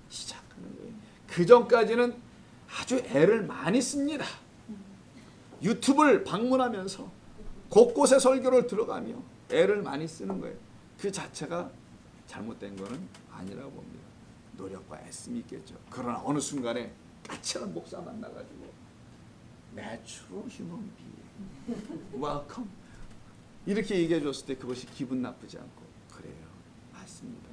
시작하는 거예요. 그 전까지는 아주 애를 많이 씁니다. 유튜브를 방문하면서 곳곳에 설교를 들어가며 애를 많이 쓰는 거예요. 그 자체가 잘못된 거는 아니라고 봅니다. 노력과 애씀이 있겠죠. 그러나 어느 순간에 까칠한 목사 만나가지고 Natural human being, welcome 이렇게 얘기해 줬을 때 그것이 기분 나쁘지 않고 그래요. 맞습니다.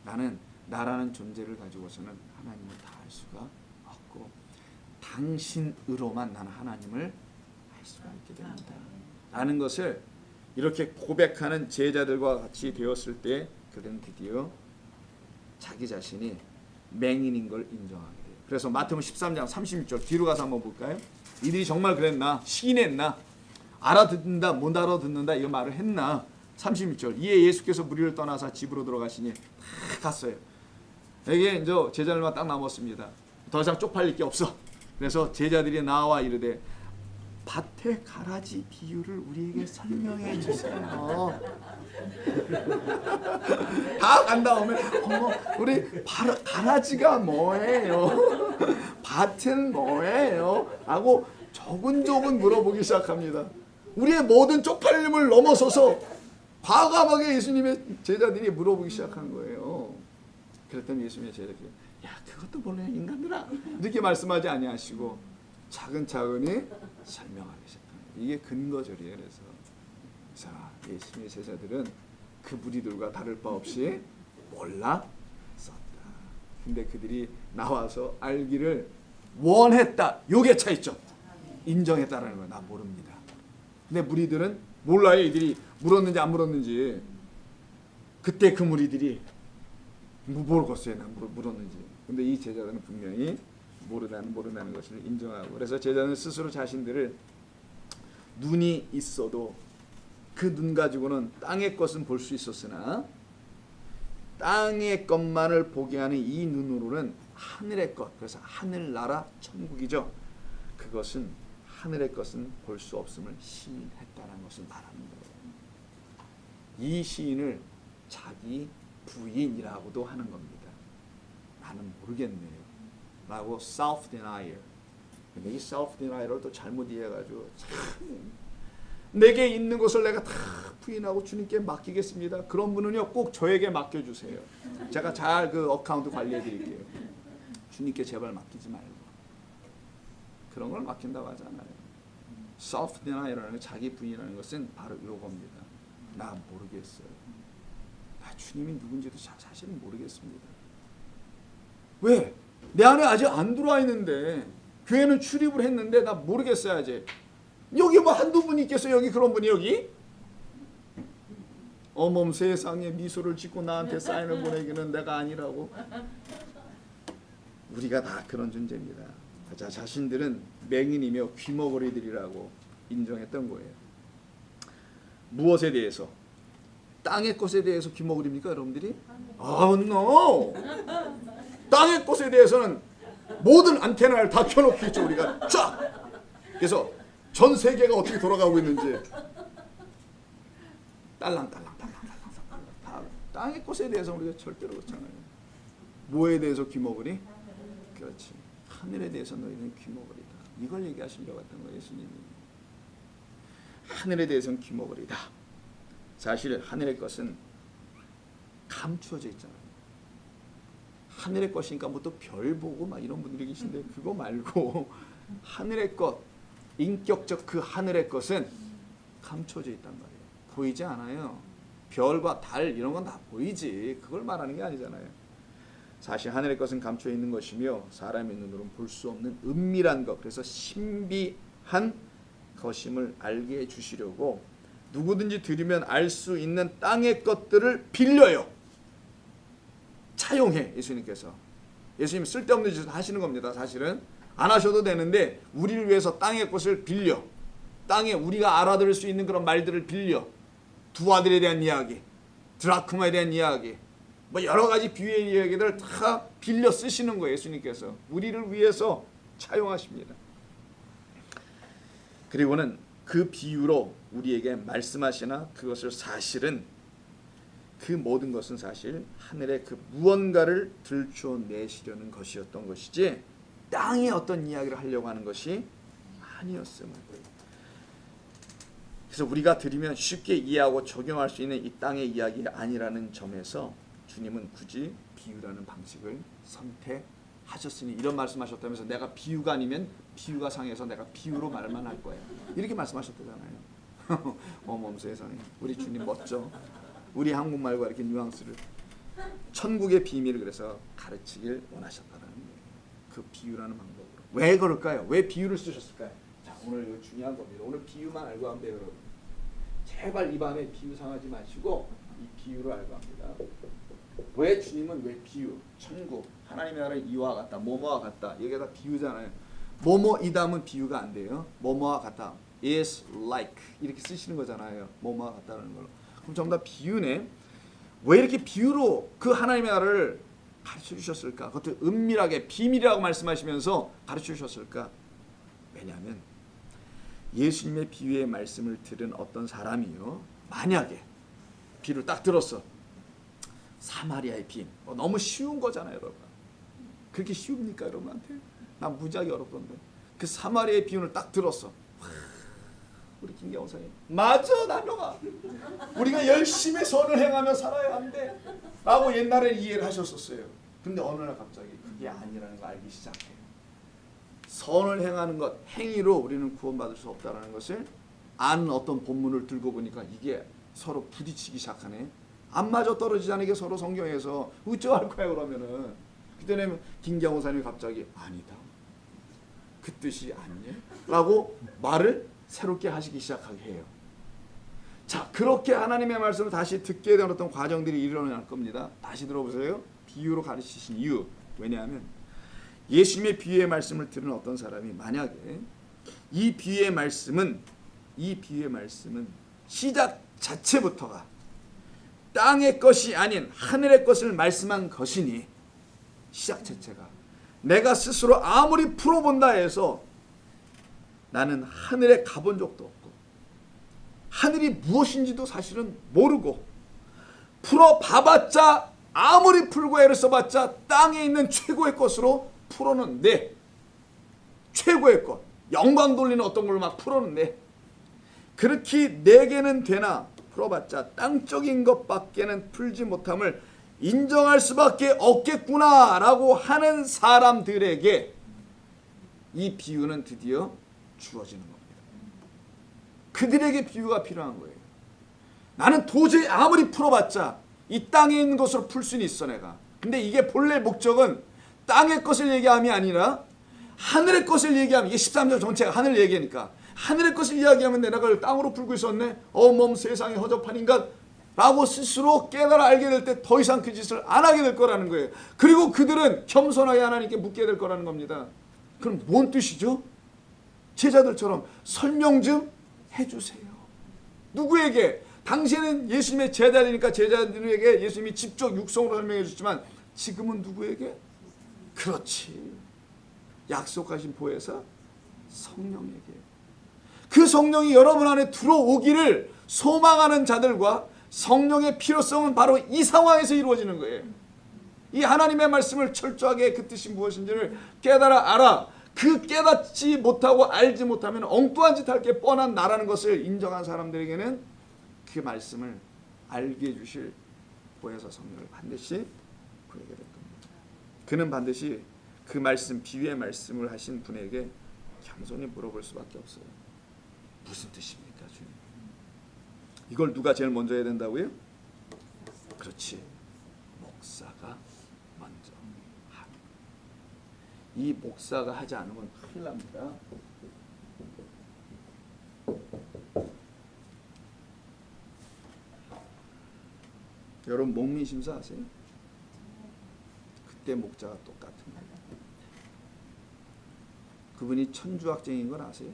나는 나라는 존재를 가지고서는 하나님을 다 알 수가 없고 당신으로만 나는 하나님을 알 수가 있게 됩니다. 라는 것을 이렇게 고백하는 제자들과 같이 되었을 때 그들은 드디어 자기 자신이 맹인인 걸 인정하게 돼요. 그래서 마태복음 13장 36절 뒤로 가서 한번 볼까요? 이들이 정말 그랬나? 시인했나? 알아듣는다 못 알아듣는다 이 말을 했나? 36절 이에 예수께서 무리를 떠나서 집으로 들어가시니 다 갔어요. 여기에 이제 제자들만 딱 남았습니다. 더 이상 쪽팔릴 게 없어. 그래서 제자들이 나와 이르되 밭의 가라지 비유를 우리에게 설명해 주세요. 다 간 다음에 우리 가라지가 뭐예요? 밭은 뭐예요? 하고 조근조근 물어보기 시작합니다. 우리의 모든 쪽팔림을 넘어서서 과감하게 예수님의 제자들이 물어보기 시작한 거예요. 그랬더니 예수님의 제자들이 야 그것도 몰라요 인간들아 이렇게 말씀하지 아니하시고 차근차근히 설명하기 시작합니다. 이게 근거절이에요. 그래서 자 예수님의 제자들은 그 무리들과 다를 바 없이 몰랐었다. 근데 그들이 나와서 알기를 원했다. 요게 차이죠. 인정했다라는 거야. 나 모릅니다. 근데 무리들은 몰라요. 이들이 물었는지 안 물었는지. 그때 그 무리들이 모르겠어요. 난 물었는지. 근데 이 제자들은 분명히 모른다는 것을 인정하고 그래서 제자는 스스로 자신들을 눈이 있어도 그 눈 가지고는 땅의 것은 볼 수 있었으나 땅의 것만을 보게 하는 이 눈으로는 하늘의 것, 그래서 하늘나라 천국이죠. 그것은 하늘의 것은 볼 수 없음을 시인했다는 것을 말하는 거예요. 이 시인을 자기 부인이라고도 하는 겁니다. 나는 모르겠네요. 라고 self-denial. 근데 이 self-denial을 또 잘못 이해해가지고 참 내게 있는 것을 내가 다 부인하고 주님께 맡기겠습니다. 그런 분은요 꼭 저에게 맡겨주세요. 제가 잘 그 어카운트 관리해드릴게요. 주님께 제발 맡기지 말고. 그런 걸 맡긴다고 하잖아요. self-denial이라는 자기 부인이라는 것은 바로 이겁니다. 나 모르겠어요. 나 주님이 누군지도 사실은 모르겠습니다. 왜? 내 안에 아직 안 들어와 있는데 교회는 출입을 했는데 나 모르겠어요 아직. 여기 뭐 한두 분이 있겠어요? 여기 그런 분이 여기? 어멈 세상에 미소를 짓고 나한테 사인을 보내기는 내가 아니라고. 우리가 다 그런 존재입니다. 자, 자신들은 맹인이며 귀머거리들이라고 인정했던 거예요. 무엇에 대해서? 땅의 것에 대해서 귀머거립니까 여러분들이? no! 땅의 것에 대해서는 모든 안테나를 다 켜놓고 있죠 우리가 쫙. 그래서 전 세계가 어떻게 돌아가고 있는지 딸랑딸랑 다 땅의 것에 대해서 우리가 절대로 그렇잖아요. 뭐에 대해서 귀머거리? 그렇지. 하늘에 대해서 너희는 귀머거리다. 이걸 얘기하시려고 했던 거예요 예수님이. 하늘에 대해서는 귀머거리다. 사실 하늘의 것은 감추어져 있잖아요. 하늘의 것이니까 뭐 또 별 보고 막 이런 분들이 계신데 그거 말고 하늘의 것, 인격적 그 하늘의 것은 감춰져 있단 말이에요. 보이지 않아요. 별과 달 이런 건 다 보이지. 그걸 말하는 게 아니잖아요. 사실 하늘의 것은 감춰 있는 것이며 사람의 눈으로는 볼 수 없는 은밀한 것, 그래서 신비한 것임을 알게 해주시려고 누구든지 들으면 알 수 있는 땅의 것들을 빌려요. 차용해. 예수님께서. 예수님 쓸데없는 짓을 하시는 겁니다. 사실은 안 하셔도 되는데 우리를 위해서 땅의 것을 빌려, 땅에 우리가 알아들을 수 있는 그런 말들을 빌려, 두 아들에 대한 이야기, 드라크마에 대한 이야기, 뭐 여러 가지 비유의 이야기들을 다 빌려 쓰시는 거예요. 예수님께서 우리를 위해서 차용하십니다. 그리고는 그 비유로 우리에게 말씀하시나 그것을 사실은 그 모든 것은 사실 하늘의 그 무언가를 들춰내시려는 것이었던 것이지 땅의 어떤 이야기를 하려고 하는 것이 아니었음을. 그래서 우리가 들으면 쉽게 이해하고 적용할 수 있는 이 땅의 이야기가 아니라는 점에서 주님은 굳이 비유라는 방식을 선택하셨으니 이런 말씀하셨다면서 내가 비유가 아니면 비유가 상해서 내가 비유로 말만 할 거야. 이렇게 말씀하셨다잖아요. 어머 세상에 우리 주님 멋져. 우리 한국말과 이렇게 뉘앙스를 천국의 비밀을 그래서 가르치길 원하셨다는 거예요. 그 비유라는 방법으로. 왜 그럴까요? 왜 비유를 쓰셨을까요? 자, 오늘 이거 중요한 겁니다. 오늘 비유만 알고 하면 돼요, 여러분. 제발 입안에 비유 상하지 마시고 이 비유를 알고 합니다. 왜 주님은 왜 비유? 천국, 하나님의 나라는 이와 같다, 뭐뭐와 같다. 이게 다 비유잖아요. 뭐뭐이다면 비유가 안 돼요. 뭐뭐와 같다, is like 이렇게 쓰시는 거잖아요. 뭐뭐와 같다는 걸로. 그럼 전부 다 비유네. 왜 이렇게 비유로 그 하나님의 나라를 가르쳐 주셨을까? 그것도 은밀하게 비밀이라고 말씀하시면서 가르쳐 주셨을까? 왜냐하면 예수님의 비유의 말씀을 들은 어떤 사람이요, 만약에 비유를 딱 들었어. 사마리아의 빈. 너무 쉬운 거잖아요, 여러분. 그렇게 쉬웁니까, 여러분한테? 난 무지하게 어렵던데. 그 사마리아의 비유를 딱 들었어. 우리 김경호 사님, 맞아, 남영아. 우리가 열심히 선을 행하며 살아야 한대. 라고 옛날에 이해를 하셨었어요. 근데 어느 날 갑자기 그게 아니라는 걸 알기 시작해요. 선을 행하는 것, 행위로 우리는 구원받을 수 없다는 것을 아는 어떤 본문을 들고 보니까 이게 서로 부딪히기 시작하네. 안 맞아 떨어지자는 게 서로 성경에서 어쩌할 거야 그러면은. 그때는 김경호 사님이 갑자기 아니다. 그 뜻이 아니냐? 라고 말을 새롭게 하시기 시작하게 해요. 자, 그렇게 하나님의 말씀을 다시 듣게 되는 어떤 과정들이 일어날 겁니다. 다시 들어보세요. 비유로 가르치신 이유. 왜냐하면 예수님의 비유의 말씀을 들은 어떤 사람이 만약에 이 비유의 말씀은 시작 자체부터가 땅의 것이 아닌 하늘의 것을 말씀한 것이니, 시작 자체가 내가 스스로 아무리 풀어본다 해서 나는 하늘에 가본 적도 없고 하늘이 무엇인지도 사실은 모르고 풀어봐봤자 아무리 풀고 애를 써봤자 땅에 있는 최고의 것으로 풀었는데, 최고의 것, 영광 돌리는 어떤 걸로 막 풀었는데 그렇게 내게는 되나 풀어봤자 땅적인 것밖에는 풀지 못함을 인정할 수밖에 없겠구나라고 하는 사람들에게 이 비유는 드디어 주어지는 겁니다. 그들에게 비유가 필요한 거예요. 나는 도저히 아무리 풀어봤자 이 땅에 있는 것으로 풀 수는 있어 내가. 근데 이게 본래 목적은 땅의 것을 얘기함이 아니라 하늘의 것을 얘기하면, 이게 13절 전체가 하늘 얘기니까 하늘의 것을 이야기하면 내가 그걸 땅으로 풀고 있었네. 몸 세상에 허접한 인간 라고 스스로 깨달아 알게 될 때 더 이상 그 짓을 안 하게 될 거라는 거예요. 그리고 그들은 겸손하게 하나님께 묻게 될 거라는 겁니다. 그럼 뭔 뜻이죠? 제자들처럼 설명 좀 해주세요. 누구에게? 당시에는 예수님의 제자들이니까 제자들에게 예수님이 직접 육성으로 설명해 주셨지만 지금은 누구에게? 그렇지, 약속하신 보혜사 성령에게. 그 성령이 여러분 안에 들어오기를 소망하는 자들과 성령의 필요성은 바로 이 상황에서 이루어지는 거예요. 이 하나님의 말씀을 철저하게 그 뜻이 무엇인지를 깨달아 알아. 그 깨닫지 못하고 알지 못하면 엉뚱한 짓 할 게 뻔한 나라는 것을 인정한 사람들에게는 그 말씀을 알게 해주실 보혜사 성령을 반드시 구하게 될 겁니다. 그는 반드시 그 말씀, 비유의 말씀을 하신 분에게 겸손히 물어볼 수밖에 없어요. 무슨 뜻입니까, 주님? 이걸 누가 제일 먼저 해야 된다고요? 그렇지, 목사가 먼저 하는 거예요. 이 목사가 하지 않으면 큰일 납니다. 여러분 목민심사 아세요? 그때 목자가 똑같은 거예요. 그분이 천주학쟁인 건 아세요?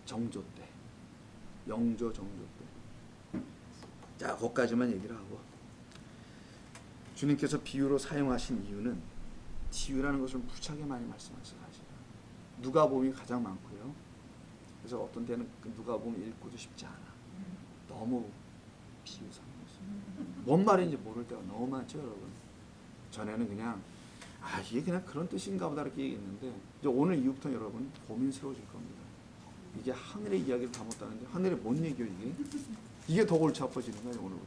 정조 때, 영조 정조 때. 자, 거기까지만 얘기를 하고, 주님께서 비유로 사용하신 이유는 비유라는 것을 무지하게 많이 말씀하세요. 누가복음이 가장 많고요. 그래서 어떤 때는 누가복음 읽고도 싶지 않아. 너무 비유상이었어요. 뭔 말인지 모를 때가 너무 많죠, 여러분. 전에는 그냥 이게 그냥 그런 뜻인가 보다 이렇게 얘기했는데 이제 오늘 이후부터 여러분 고민스러워질 겁니다. 이게 하늘의 이야기를 다 못하는데 하늘에 뭔 얘기요 이게? 이게 더 골치 아파지는 거예요, 오늘부터.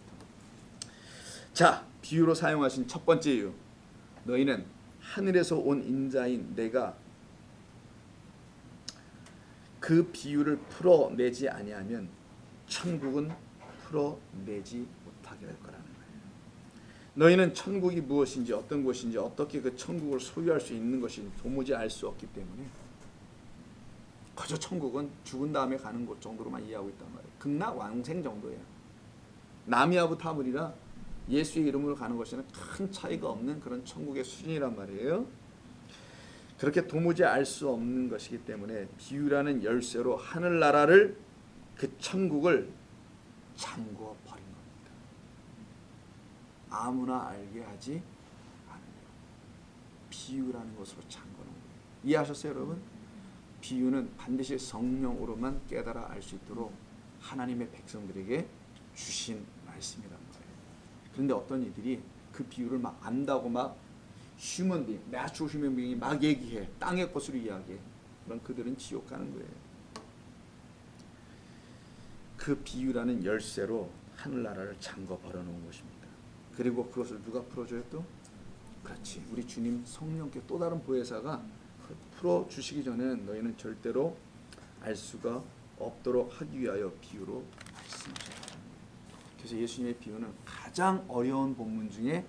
자, 비유로 사용하신 첫 번째 이유. 너희는 하늘에서 온 인자인 내가 그 비유를 풀어내지 아니하면 천국은 풀어내지 못하게 될 거라는 거예요. 너희는 천국이 무엇인지 어떤 곳인지 어떻게 그 천국을 소유할 수 있는 것인지 도무지 알 수 없기 때문에 그저 천국은 죽은 다음에 가는 곳 정도로만 이해하고 있단 말이에요. 극락왕생 정도예요. 남이아부 타물이라 예수의 이름으로 가는 것에는 큰 차이가 없는 그런 천국의 수준이란 말이에요. 그렇게 도무지 알 수 없는 것이기 때문에 비유라는 열쇠로 하늘나라를, 그 천국을 잠궈 버린 겁니다. 아무나 알게 하지 않으려 비유라는 것으로 잠궈 놓은 거예요. 이해하셨어요, 여러분? 비유는 반드시 성령으로만 깨달아 알 수 있도록 하나님의 백성들에게 주신 말씀이란 거예요. 그런데 어떤 이들이 그 비유를 막 안다고 막 휴먼빙, 내추럴 휴먼빙이 막 얘기해. 땅의 것으로 이야기해. 그럼 그들은 지옥 가는 거예요. 그 비유라는 열쇠로 하늘나라를 잠궈 버려놓은 것입니다. 그리고 그것을 누가 풀어줘요 또? 그렇지. 우리 주님 성령께 또 다른 보혜사가 풀어주시기 전에는 너희는 절대로 알 수가 없도록 하기 위하여 비유로 말씀하셨다. 그래서 예수님의 비유는 가장 어려운 본문 중에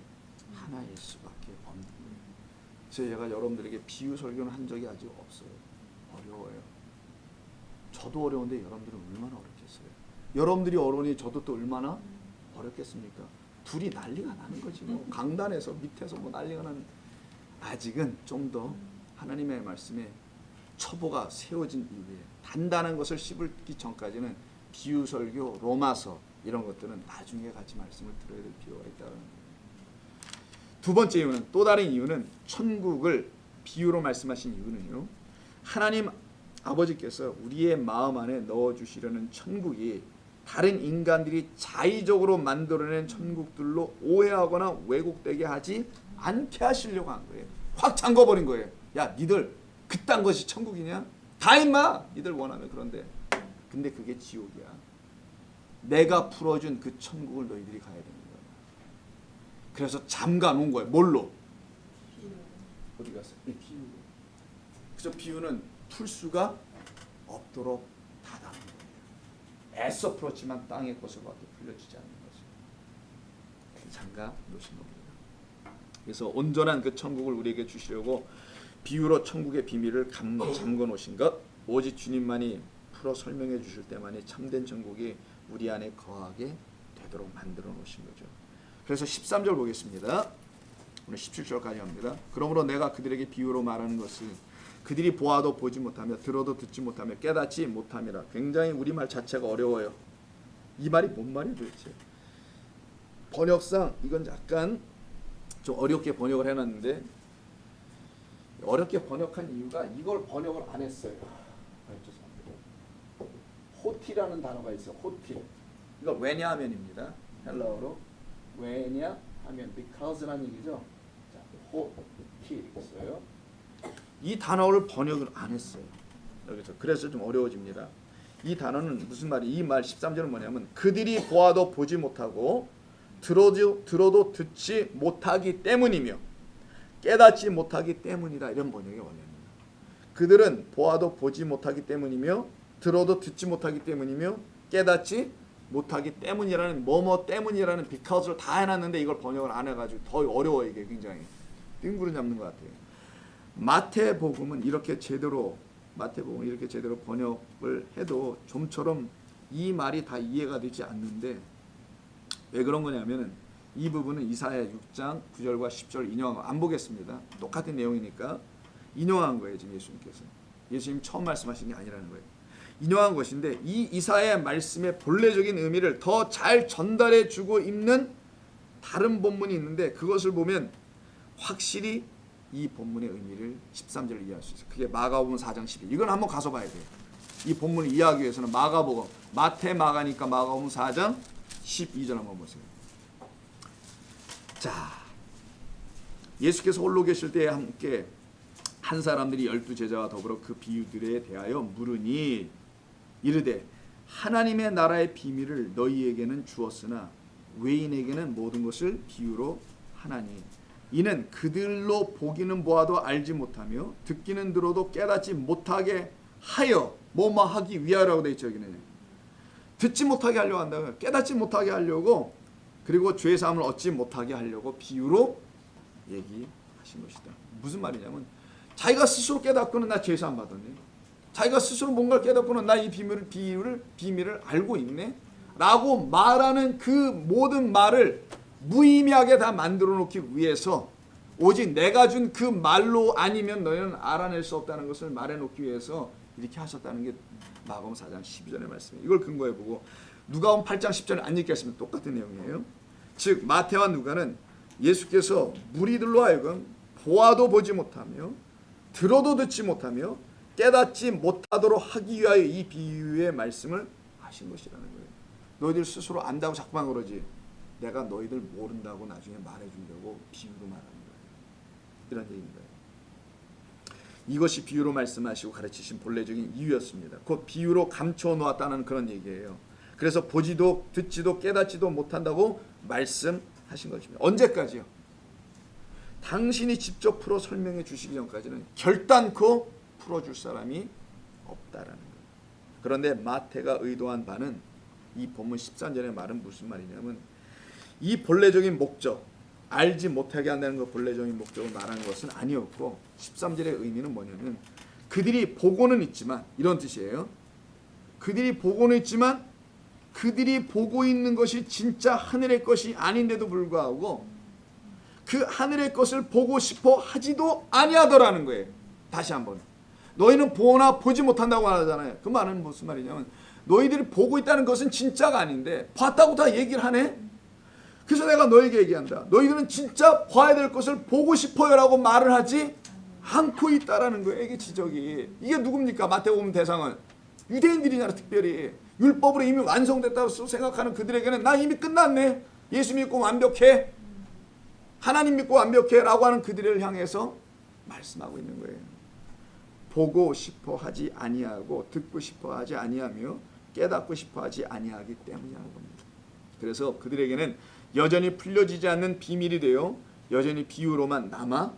하나일 수밖에 없는 거예요. 그래서 제가 여러분들에게 비유 설교는 한 적이 아직 없어요. 어려워요. 저도 어려운데 여러분들은 얼마나 어렵겠어요. 여러분들이 어려우니 저도 또 얼마나 어렵겠습니까? 둘이 난리가 나는 거지. 뭐 강단에서 밑에서 뭐 난리가 나는. 아직은 좀 더 하나님의 말씀에 처보가 세워진 이후에 단단한 것을 씹기 전까지는 비유 설교, 로마서 이런 것들은 나중에 같이 말씀을 들어야 될 필요가 있다는 거예요. 두 번째 이유는, 또 다른 이유는 천국을 비유로 말씀하신 이유는요, 하나님 아버지께서 우리의 마음 안에 넣어주시려는 천국이 다른 인간들이 자의적으로 만들어낸 천국들로 오해하거나 왜곡되게 하지 않게 하시려고 한 거예요. 확 잠궈버린 거예요. 야, 니들 그딴 것이 천국이냐? 다 임마! 니들 원하면. 그런데 근데 그게 지옥이야. 내가 풀어준 그 천국을 너희들이 가야 되는 거야. 그래서 잠가 놓은 거예요. 뭘로? 어디 갔어? 비유. 그래서 비유는 풀 수가 없도록 닫아놓은 거예요. 애써 풀었지만 땅의 것으로밖에 풀려지지 않는 거죠. 잠가 놓으신 겁니다. 그래서 온전한 그 천국을 우리에게 주시려고 비유로 천국의 비밀을 잠궈 놓으신 것, 오직 주님만이 풀어 설명해 주실 때만이 참된 천국이 우리 안에 거하게 되도록 만들어 놓으신 거죠. 그래서 13절 보겠습니다. 오늘 17절까지 합니다. 그러므로 내가 그들에게 비유로 말하는 것을 그들이 보아도 보지 못하며 들어도 듣지 못하며 깨닫지 못함이라. 굉장히 우리말 자체가 어려워요. 이 말이 뭔 말이에요 도대체? 번역상 이건 약간 좀 어렵게 번역을 해놨는데, 어렵게 번역한 이유가 이걸 번역을 안 했어요. 호티라는 단어가 있어요. 호티. 이거 왜냐하면입니다. 헬라어로 왜냐하면 because라는 얘기죠. 자, 호티 있어요. 이 단어를 번역을 안 했어요. 여기서. 그래서 좀 어려워집니다. 이 단어는 무슨 말이? 이 말 13절은 뭐냐면 그들이 보아도 보지 못하고 들어도 듣지 못하기 때문이며 깨닫지 못하기 때문이다. 이런 번역의 원래입니다. 그들은 보아도 보지 못하기 때문이며 들어도 듣지 못하기 때문이며 깨닫지 못하기 때문이라는 뭐뭐 때문이라는 because를 다 해놨는데 이걸 번역을 안 해가지고 더 어려워요. 이게 굉장히 뜬구름 잡는 것 같아요. 마태복음은 이렇게 제대로 번역을 해도 좀처럼 이 말이 다 이해가 되지 않는데, 왜 그런 거냐면은 이 부분은 이사야 6장 9절과 10절 인용한 거 안 보겠습니다. 똑같은 내용이니까 인용한 거예요. 지금 예수님께서. 예수님 처음 말씀하신 게 아니라는 거예요. 인용한 것인데 이 이사야의 말씀의 본래적인 의미를 더 잘 전달해 주고 있는 다른 본문이 있는데 그것을 보면 확실히 이 본문의 의미를 13절을 이해할 수 있어요. 그게 마가복음 4장 12. 이건 한번 가서 봐야 돼요. 이 본문을 이해하기 위해서는 마가복음, 마태, 마가니까 마가복음 4장 12절 한번 보세요. 자, 예수께서 홀로 계실 때에 함께 한 사람들이 12제자와 더불어 그 비유들에 대하여 물으니 이르되 하나님의 나라의 비밀을 너희에게는 주었으나 외인에게는 모든 것을 비유로 하나니 이는 그들로 보기는 보아도 알지 못하며 듣기는 들어도 깨닫지 못하게 하여 뭐뭐 하기 위하라고 되어 있죠. 여기는 듣지 못하게 하려고 한다고요. 깨닫지 못하게 하려고, 그리고 죄 사함을 얻지 못하게 하려고 비유로 얘기하신 것이다. 무슨 말이냐면 자기가 스스로 깨닫고는 나 죄 사함 받았네. 자기가 스스로 뭔가를 깨닫고는 나 이 비밀을 알고 있네. 라고 말하는 그 모든 말을 무의미하게 다 만들어 놓기 위해서, 오직 내가 준 그 말로 아니면 너희는 알아낼 수 없다는 것을 말해 놓기 위해서 이렇게 하셨다는 게 마가복음 4장 12절의 말씀이에요. 이걸 근거해 보고 누가복음 8장 10절을 안 읽겠으면 똑같은 내용이에요. 즉 마태와 누가는 예수께서 무리들로 하여금 보아도 보지 못하며 들어도 듣지 못하며 깨닫지 못하도록 하기 위하여 이 비유의 말씀을 하신 것이라는 거예요. 너희들 스스로 안다고 자꾸만 그러지. 내가 너희들 모른다고 나중에 말해주려고 비유로 말하는 거예요. 이런 얘기입니다. 이것이 비유로 말씀하시고 가르치신 본래적인 이유였습니다. 곧 비유로 감춰 놓았다는 그런 얘기예요. 그래서 보지도 듣지도 깨닫지도 못한다고 말씀하신 것입니다. 언제까지요? 당신이 직접 풀어 설명해 주시기 전까지는 결단코 풀어줄 사람이 없다라는 거예요. 그런데 마태가 의도한 바는 이 본문 13절의 말은 무슨 말이냐면 이 본래적인 목적, 알지 못하게 한다는 그 본래적인 목적을 말하는 것은 아니었고 13절의 의미는 뭐냐면 그들이 보고는 있지만 이런 뜻이에요. 그들이 보고는 있지만 그들이 보고 있는 것이 진짜 하늘의 것이 아닌데도 불구하고 그 하늘의 것을 보고 싶어 하지도 아니하더라는 거예요. 다시 한번. 너희는 보나 보지 못한다고 하잖아요. 그 말은 무슨 말이냐면 너희들이 보고 있다는 것은 진짜가 아닌데 봤다고 다 얘기를 하네. 그래서 내가 너에게 얘기한다. 너희들은 진짜 봐야 될 것을 보고 싶어요 라고 말을 하지 않고 있다라는 거예요. 이게 지적이. 이게 누굽니까? 마태복음 대상은 유대인들이잖아. 특별히 율법으로 이미 완성됐다고 생각하는 그들에게는 나 이미 끝났네. 예수 믿고 완벽해. 하나님 믿고 완벽해 라고 하는 그들을 향해서 말씀하고 있는 거예요. 보고 싶어 하지 아니하고 듣고 싶어 하지 아니하며 깨닫고 싶어 하지 아니하기 때문이라는 겁니다. 그래서 그들에게는 여전히 풀려지지 않는 비밀이 되어 여전히 비유로만 남아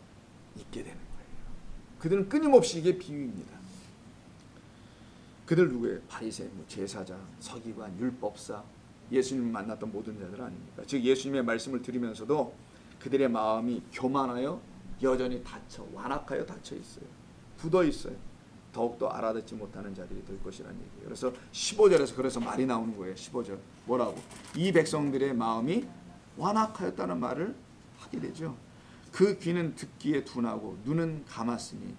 있게 되는 거예요. 그들은 끊임없이 이게 비유입니다. 그들 누구예요? 바리새, 제사장, 서기관, 율법사, 예수님을 만났던 모든 자들 아닙니까? 즉 예수님의 말씀을 들으면서도 그들의 마음이 교만하여 여전히 닫혀 완악하여 닫혀 있어요. 굳어 있어요. 더욱더 알아듣지 못하는 자들이 될 것이라는 얘기예요. 그래서 15절에서 그래서 말이 나오는 거예요. 15절 뭐라고? 이 백성들의 마음이 완악하였다는 말을 하게 되죠. 그 귀는 듣기에 둔하고 눈은 감았으니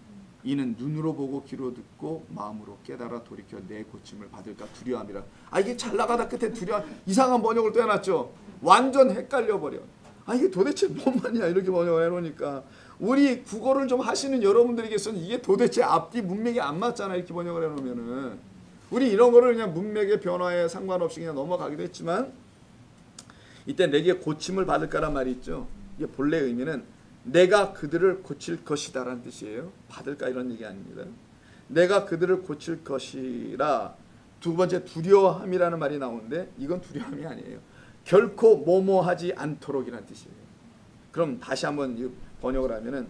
이는 눈으로 보고 귀로 듣고 마음으로 깨달아 돌이켜 내 고침을 받을까 두려움이라. 이게 잘 나가다 끝에 두려움. 이상한 번역을 또 해놨죠. 완전 헷갈려 버려. 이게 도대체 뭔 말이야 이렇게 번역을 해놓으니까 우리 국어를 좀 하시는 여러분들에게서는 이게 도대체 앞뒤 문맥이 안 맞잖아. 이렇게 번역을 해놓으면은 우리 이런 거를 그냥 문맥의 변화에 상관없이 그냥 넘어가기도 했지만 이때 내게 고침을 받을까란 말이 있죠. 이게 본래 의미는 내가 그들을 고칠 것이다라는 뜻이에요. 받을까 이런 얘기 아닙니다. 내가 그들을 고칠 것이라. 두 번째 두려워함이라는 말이 나오는데 이건 두려움이 아니에요. 결코 뭐뭐하지 않도록이라는 뜻이에요. 그럼 다시 한번 번역을 하면은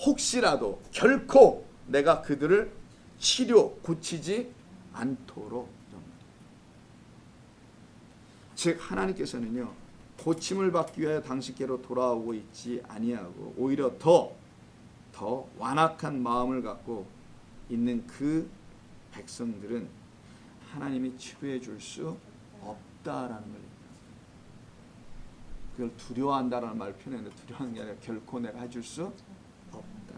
혹시라도 결코 내가 그들을 고치지 않도록. 즉 하나님께서는요 고침을 받기 위하여 당신께로 돌아오고 있지 아니하고 오히려 더 완악한 마음을 갖고 있는 그 백성들은 하나님이 치료해 줄 수 없다라는 거예요. 그걸 두려워한다라는 말을 표현했는데 두려워하는 게 아니라 결코 내가 해줄 수 없다.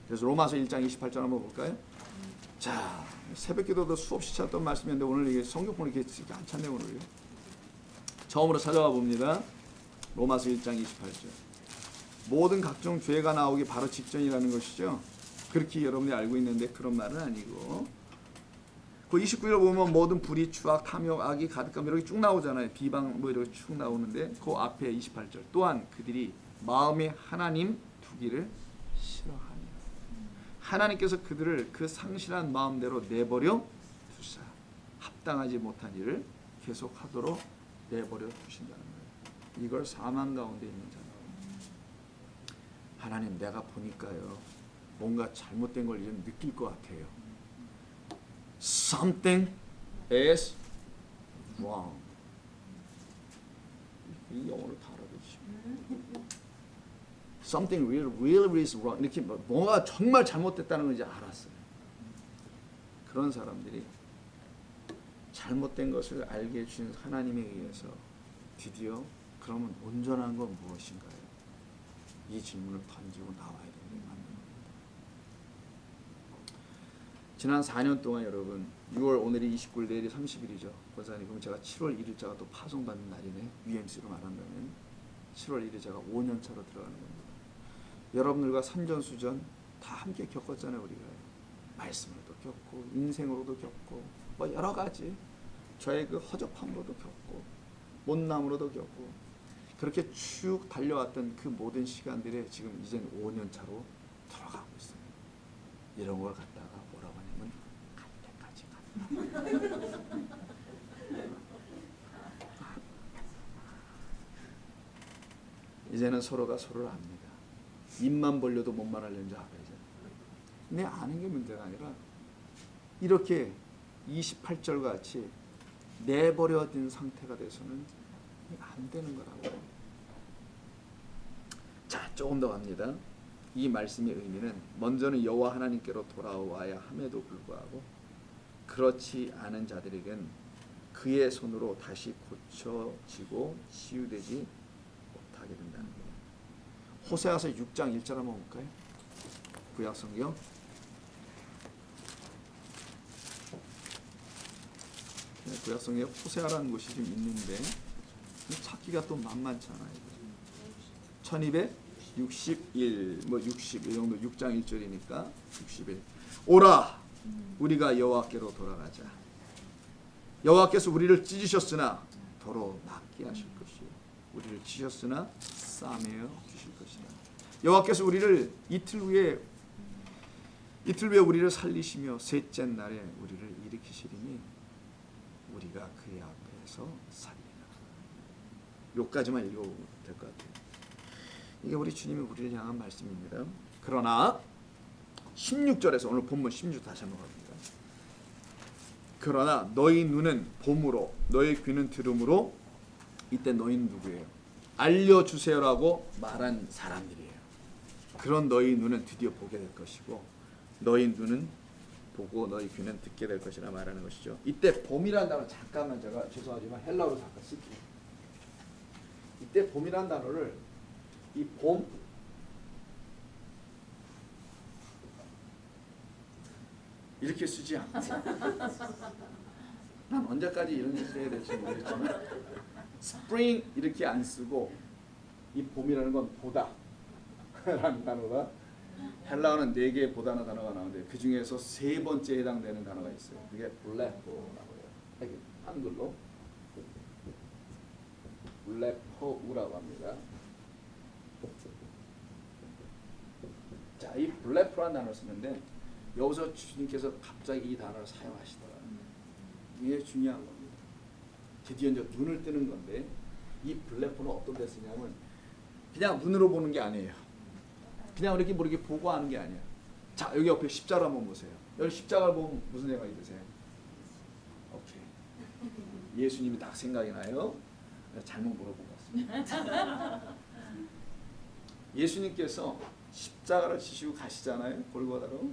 그래서 로마서 1장 28절 한번 볼까요? 자, 새벽기도도 수없이 찾았던 말씀인데 오늘 이게 성경폰을 이렇게 안 찾네 오늘요. 처음으로 찾아와 봅니다. 로마서 1장 28절. 모든 각종 죄가 나오기 바로 직전이라는 것이죠. 그렇게 여러분이 알고 있는데 그런 말은 아니고 그 29절 보면 모든 불의, 추악, 탐욕, 악이 가득함 이렇게 쭉 나오잖아요. 비방 뭐 이렇게 쭉 나오는데 그 앞에 28절 또한 그들이 마음에 하나님 두기를 싫어하며 하나님께서 그들을 그 상실한 마음대로 내버려 두사 합당하지 못한 일을 계속하도록 내버려 두신다는 거예요. 이걸 사망 가운데 있는 자는 하나님 내가 보니까요 뭔가 잘못된 걸 좀 느낄 것 같아요. Something is wrong. 이 영어를 다 알아두시고 Something really is wrong. 이렇게 뭔가 정말 잘못됐다는 걸 이제 알았어요. 그런 사람들이 잘못된 것을 알게 해주신 하나님에 의해서 드디어 그러면 온전한 건 무엇인가요? 이 질문을 던지고 나와야 되는 겁니다. 지난 4년 동안 여러분 6월 오늘이 29일 내일이 30일이죠. 권사님 그럼 제가 7월 1일자가 또 파송받는 날이네. UMC로 말한다면 7월 1일자가 5년 차로 들어가는 겁니다. 여러분들과 산전수전 다 함께 겪었잖아요. 우리가 말씀으로도 겪고 인생으로도 겪고 뭐 여러 가지 저의 그 허접함으로도 겪고 못남으로도 겪고 그렇게 쭉 달려왔던 그 모든 시간들에 지금 이젠 5년 차로 돌아가고 있어요. 이런 걸 갖다가 뭐라고 하냐면 갈 때까지 간다. 이제는 서로가 서로를 압니다. 입만 벌려도 뭔 말하려는지 알아요. 내 아는 게 문제가 아니라 이렇게 28절 같이 내버려진 상태가 돼서는 안 되는 거라고. 자, 조금 더 갑니다. 이 말씀의 의미는 먼저는 여호와 하나님께로 돌아와야 함에도 불구하고 그렇지 않은 자들에겐 그의 손으로 다시 고쳐지고 치유되지 못하게 된다는 거예요. 호세아서 6장 1절 한번 볼까요? 구약성경 구약성경에 호세아라는 곳이 좀 있는데 찾기가 또 만만찮아요. 1261 뭐 60 이 정도 6장 1절이니까 61 오라 우리가 여호와께로 돌아가자. 여호와께서 우리를 찢으셨으나 도로 낫게 하실 것이요 우리를 치셨으나 싸매어 주실 것이다. 여호와께서 우리를 이틀 후에 우리를 살리시며 셋째 날에 우리를 일으키시리니 우리가 그의 앞에서 살리라. 여기까지만 읽어보면 될 것 같아요. 이게 우리 주님이 우리를 향한 말씀입니다. 그러나 16절에서 오늘 본문 16절 다시 한번 갑니다. 그러나 너희 눈은 봄으로 너희 귀는 들음으로 이때 너희는 누구예요? 알려주세요라고 말한 사람들이에요. 그런 너희 눈은 드디어 보게 될 것이고 너희 눈은 보고 너희 귀는 듣게 될 것이라 말하는 것이죠. 이때 봄이라는 단어 잠깐만 제가 죄송하지만 헬라어로 잠깐 쓸게요. 이때 봄이라는 단어를 이 봄 이렇게 쓰지 않고 난 언제까지 이런 짓을 해야 될지 모르겠지만 spring 이렇게 안 쓰고 이 봄이라는 건 보다 라는 단어가 헬라어는 4개의 보다는 단어가 나오는데 그 중에서 3번째에 해당되는 단어가 있어요. 그게 블레포라고 해요. 한글로 블레포우라고 합니다. 자, 이 블레포라는 단어를 쓰는데 여기서 주님께서 갑자기 이 단어를 사용하시더라고요. 이게 중요한 겁니다. 드디어 이제 눈을 뜨는 건데 이 블레포는 어떤 데 쓰냐면 그냥 눈으로 보는 게 아니에요. 그냥 이렇게 뭐 이렇게 보고 하는 게 아니야. 자, 여기 옆에 십자가 한번 보세요. 여기 십자가를 보면 무슨 생각이 드세요? 오케이. 예수님이 딱 생각이 나요. 잘못 물어본 것 같습니다. 예수님께서 십자가를 지시고 가시잖아요. 골고다로.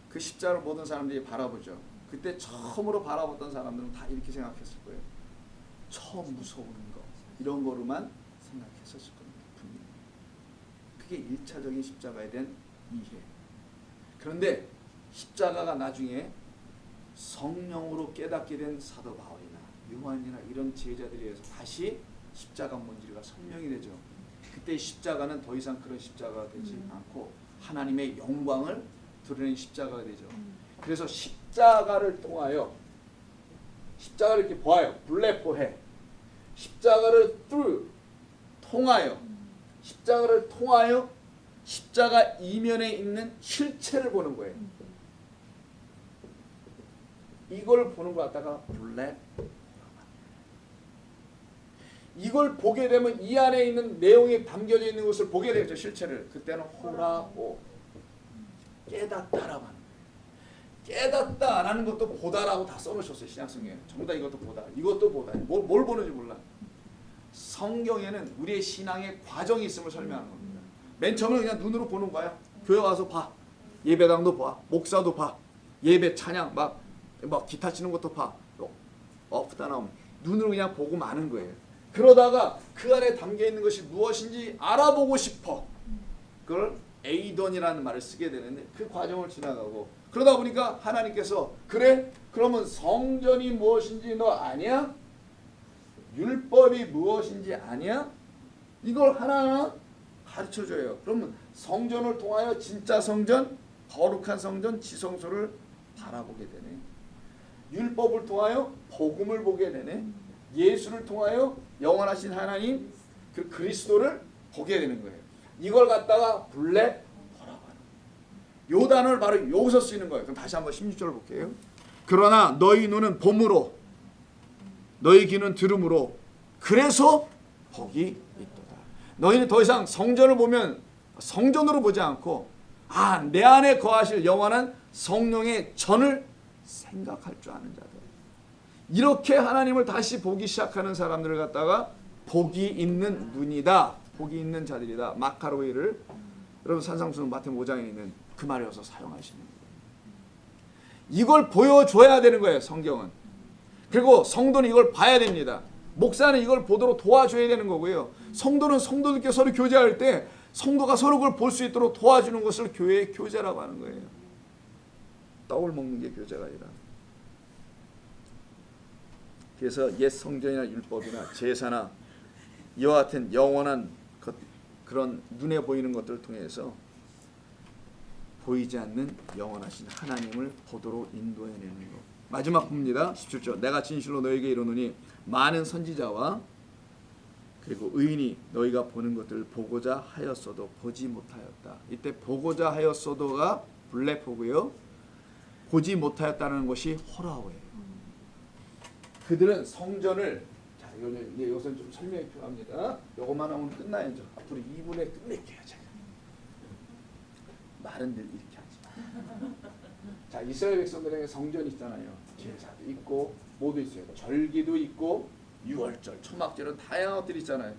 그 십자가를 모든 사람들이 바라보죠. 그때 처음으로 바라봤던 사람들은 다 이렇게 생각했을 거예요. 처음 무서운 거 이런 거로만 생각했었을 겁니다. 그게 1차적인 십자가에 대한 이해. 그런데 십자가가 나중에 성령으로 깨닫게 된 사도 바울이나 요한이나 이런 제자들에 의해서 다시 십자가 뭔지가 설명이 되죠. 그때 십자가는 더 이상 그런 십자가가 되지 않고 하나님의 영광을 드러낸 십자가가 되죠. 그래서 십자가를 통하여 십자가를 이렇게 보아요. 블레포해. 십자가를 통하여 십자가를 통하여 십자가 이면에 있는 실체를 보는 거예요. 이걸 보는 거 갖다가 블레. 이걸 보게 되면 이 안에 있는 내용이 담겨져 있는 것을 보게 되죠. 실체를. 그때는 호라오 깨닫다라고 하는 거예요. 깨닫다라는 것도 보다라고 다 써놓으셨어요. 신약성경에. 전부 다 이것도 보다. 이것도 보다. 뭘 보는지 몰라. 성경에는 우리의 신앙의 과정이 있음을 설명하는 겁니다. 맨 처음에 그냥 눈으로 보는 거야. 교회 와서 봐. 예배당도 봐. 목사도 봐. 예배 찬양 막 기타 치는 것도 봐. 업다 나오면 눈으로 그냥 보고 마는 거예요. 그러다가 그 안에 담겨있는 것이 무엇인지 알아보고 싶어. 그걸 에이던이라는 말을 쓰게 되는데 그 과정을 지나가고 그러다 보니까 하나님께서 그래? 그러면 성전이 무엇인지 너 아냐? 율법이 무엇인지 아냐? 이걸 하나하나 가르쳐줘요. 그러면 성전을 통하여 진짜 성전, 거룩한 성전, 지성소를 바라보게 되네. 율법을 통하여 복음을 보게 되네. 예수를 통하여 영원하신 하나님 그 그리스도를 보게 되는 거예요. 이걸 갖다가 블레 보라고 하는 요 단어를 바로 여기서 쓰이는 거예요. 그럼 다시 한번 16절 볼게요. 그러나 너희 눈은 봄으로 너희 귀는 들음으로 그래서 복이 있도다. 너희는 더 이상 성전을 보면 성전으로 보지 않고 내 안에 거하실 영원한 성령의 전을 생각할 줄 아는 자들. 이렇게 하나님을 다시 보기 시작하는 사람들을 갖다가 복이 있는 눈이다. 복이 있는 자들이다. 마카로이를 여러분 산상수훈 마태복음 5장에 있는 그 말을 여기서 사용하시는 거예요. 이걸 보여줘야 되는 거예요. 성경은. 그리고 성도는 이걸 봐야 됩니다. 목사는 이걸 보도록 도와줘야 되는 거고요. 성도는 성도들께 서로 교제할 때 성도가 서로 그걸 볼 수 있도록 도와주는 것을 교회의 교제라고 하는 거예요. 떡을 먹는 게 교제가 아니라. 그래서 옛 성전이나 율법이나 제사나 이와 같은 영원한 그런 눈에 보이는 것들을 통해서 보이지 않는 영원하신 하나님을 보도록 인도해내는 것. 마지막 봅니다. 17절. 내가 진실로 너에게 이르노니 많은 선지자와 그리고 의인이 너희가 보는 것들을 보고자 하였어도 보지 못하였다. 이때 보고자 하였어도가 블레포고요. 보지 못하였다는 것이 호라오예요. 그들은 성전을 이것은 좀 설명이 필요합니다. 이것만 하면 끝나야죠. 앞으로 2분에 끝낼게요. 제가. 말은 늘 이렇게 하지. 자, 이스라엘 백성들에게 성전이 있잖아요. 제사도 있고 모두 있어요. 절기도 있고 유월절, 초막절은 다양한 것들이 있잖아요.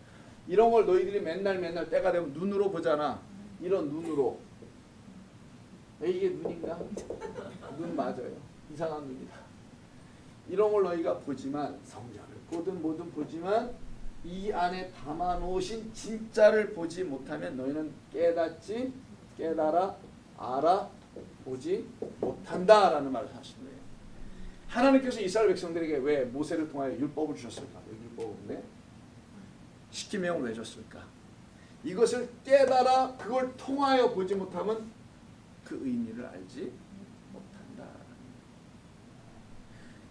이런 걸 너희들이 맨날 때가 되면 눈으로 보잖아. 이런 눈으로. 이게 눈인가? 눈 맞아요. 이상한 눈이다. 이런 걸 너희가 보지만 성전을 보든 뭐든 보지만 이 안에 담아놓으신 진짜를 보지 못하면 너희는 깨달아 알아보지 못한다라는 말을 하신 거예요. 하나님께서 이스라엘 백성들에게 왜 모세를 통하여 율법을 주셨을까? 율법을 십계명을 왜 줬을까? 이것을 깨달아 그걸 통하여 보지 못하면 그 의미를 알지 못한다.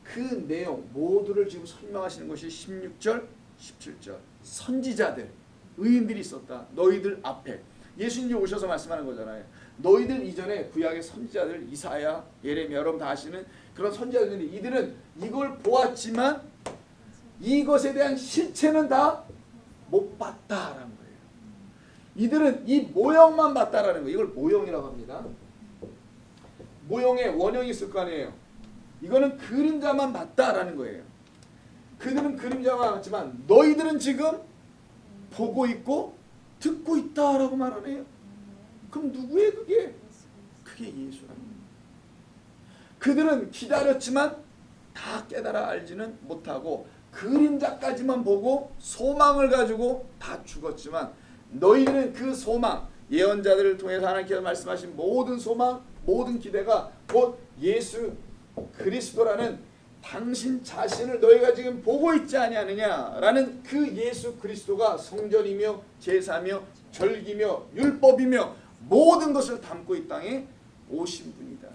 그 내용 모두를 지금 설명하시는 것이 16절, 17절. 선지자들, 의인들이 있었다. 너희들 앞에. 예수님이 오셔서 말씀하는 거잖아요. 너희들 이전에 구약의 선지자들 이사야, 예레미야 여러분 다 아시는 그런 선지자들인데 이들은 이걸 보았지만 이것에 대한 실체는 다 못 봤다라는 거예요. 이들은 이 모형만 봤다라는 거예요. 이걸 모형이라고 합니다. 모형에 원형이 있을 거 아니에요. 이거는 그림자만 봤다라는 거예요. 그들은 그림자만 봤지만 너희들은 지금 보고 있고 듣고 있다라고 말하네요. 그럼 누구의 그게? 그게 예수라는 거예요. 그들은 기다렸지만 다 깨달아 알지는 못하고 그림자까지만 보고 소망을 가지고 다 죽었지만 너희들은 그 소망, 예언자들을 통해서 하나님께서 말씀하신 모든 소망, 모든 기대가 곧 예수 그리스도라는 당신 자신을 너희가 지금 보고 있지 아니하느냐라는 그 예수 그리스도가 성전이며 제사며 절기며 율법이며 모든 것을 담고 이 땅에 오신 분이다.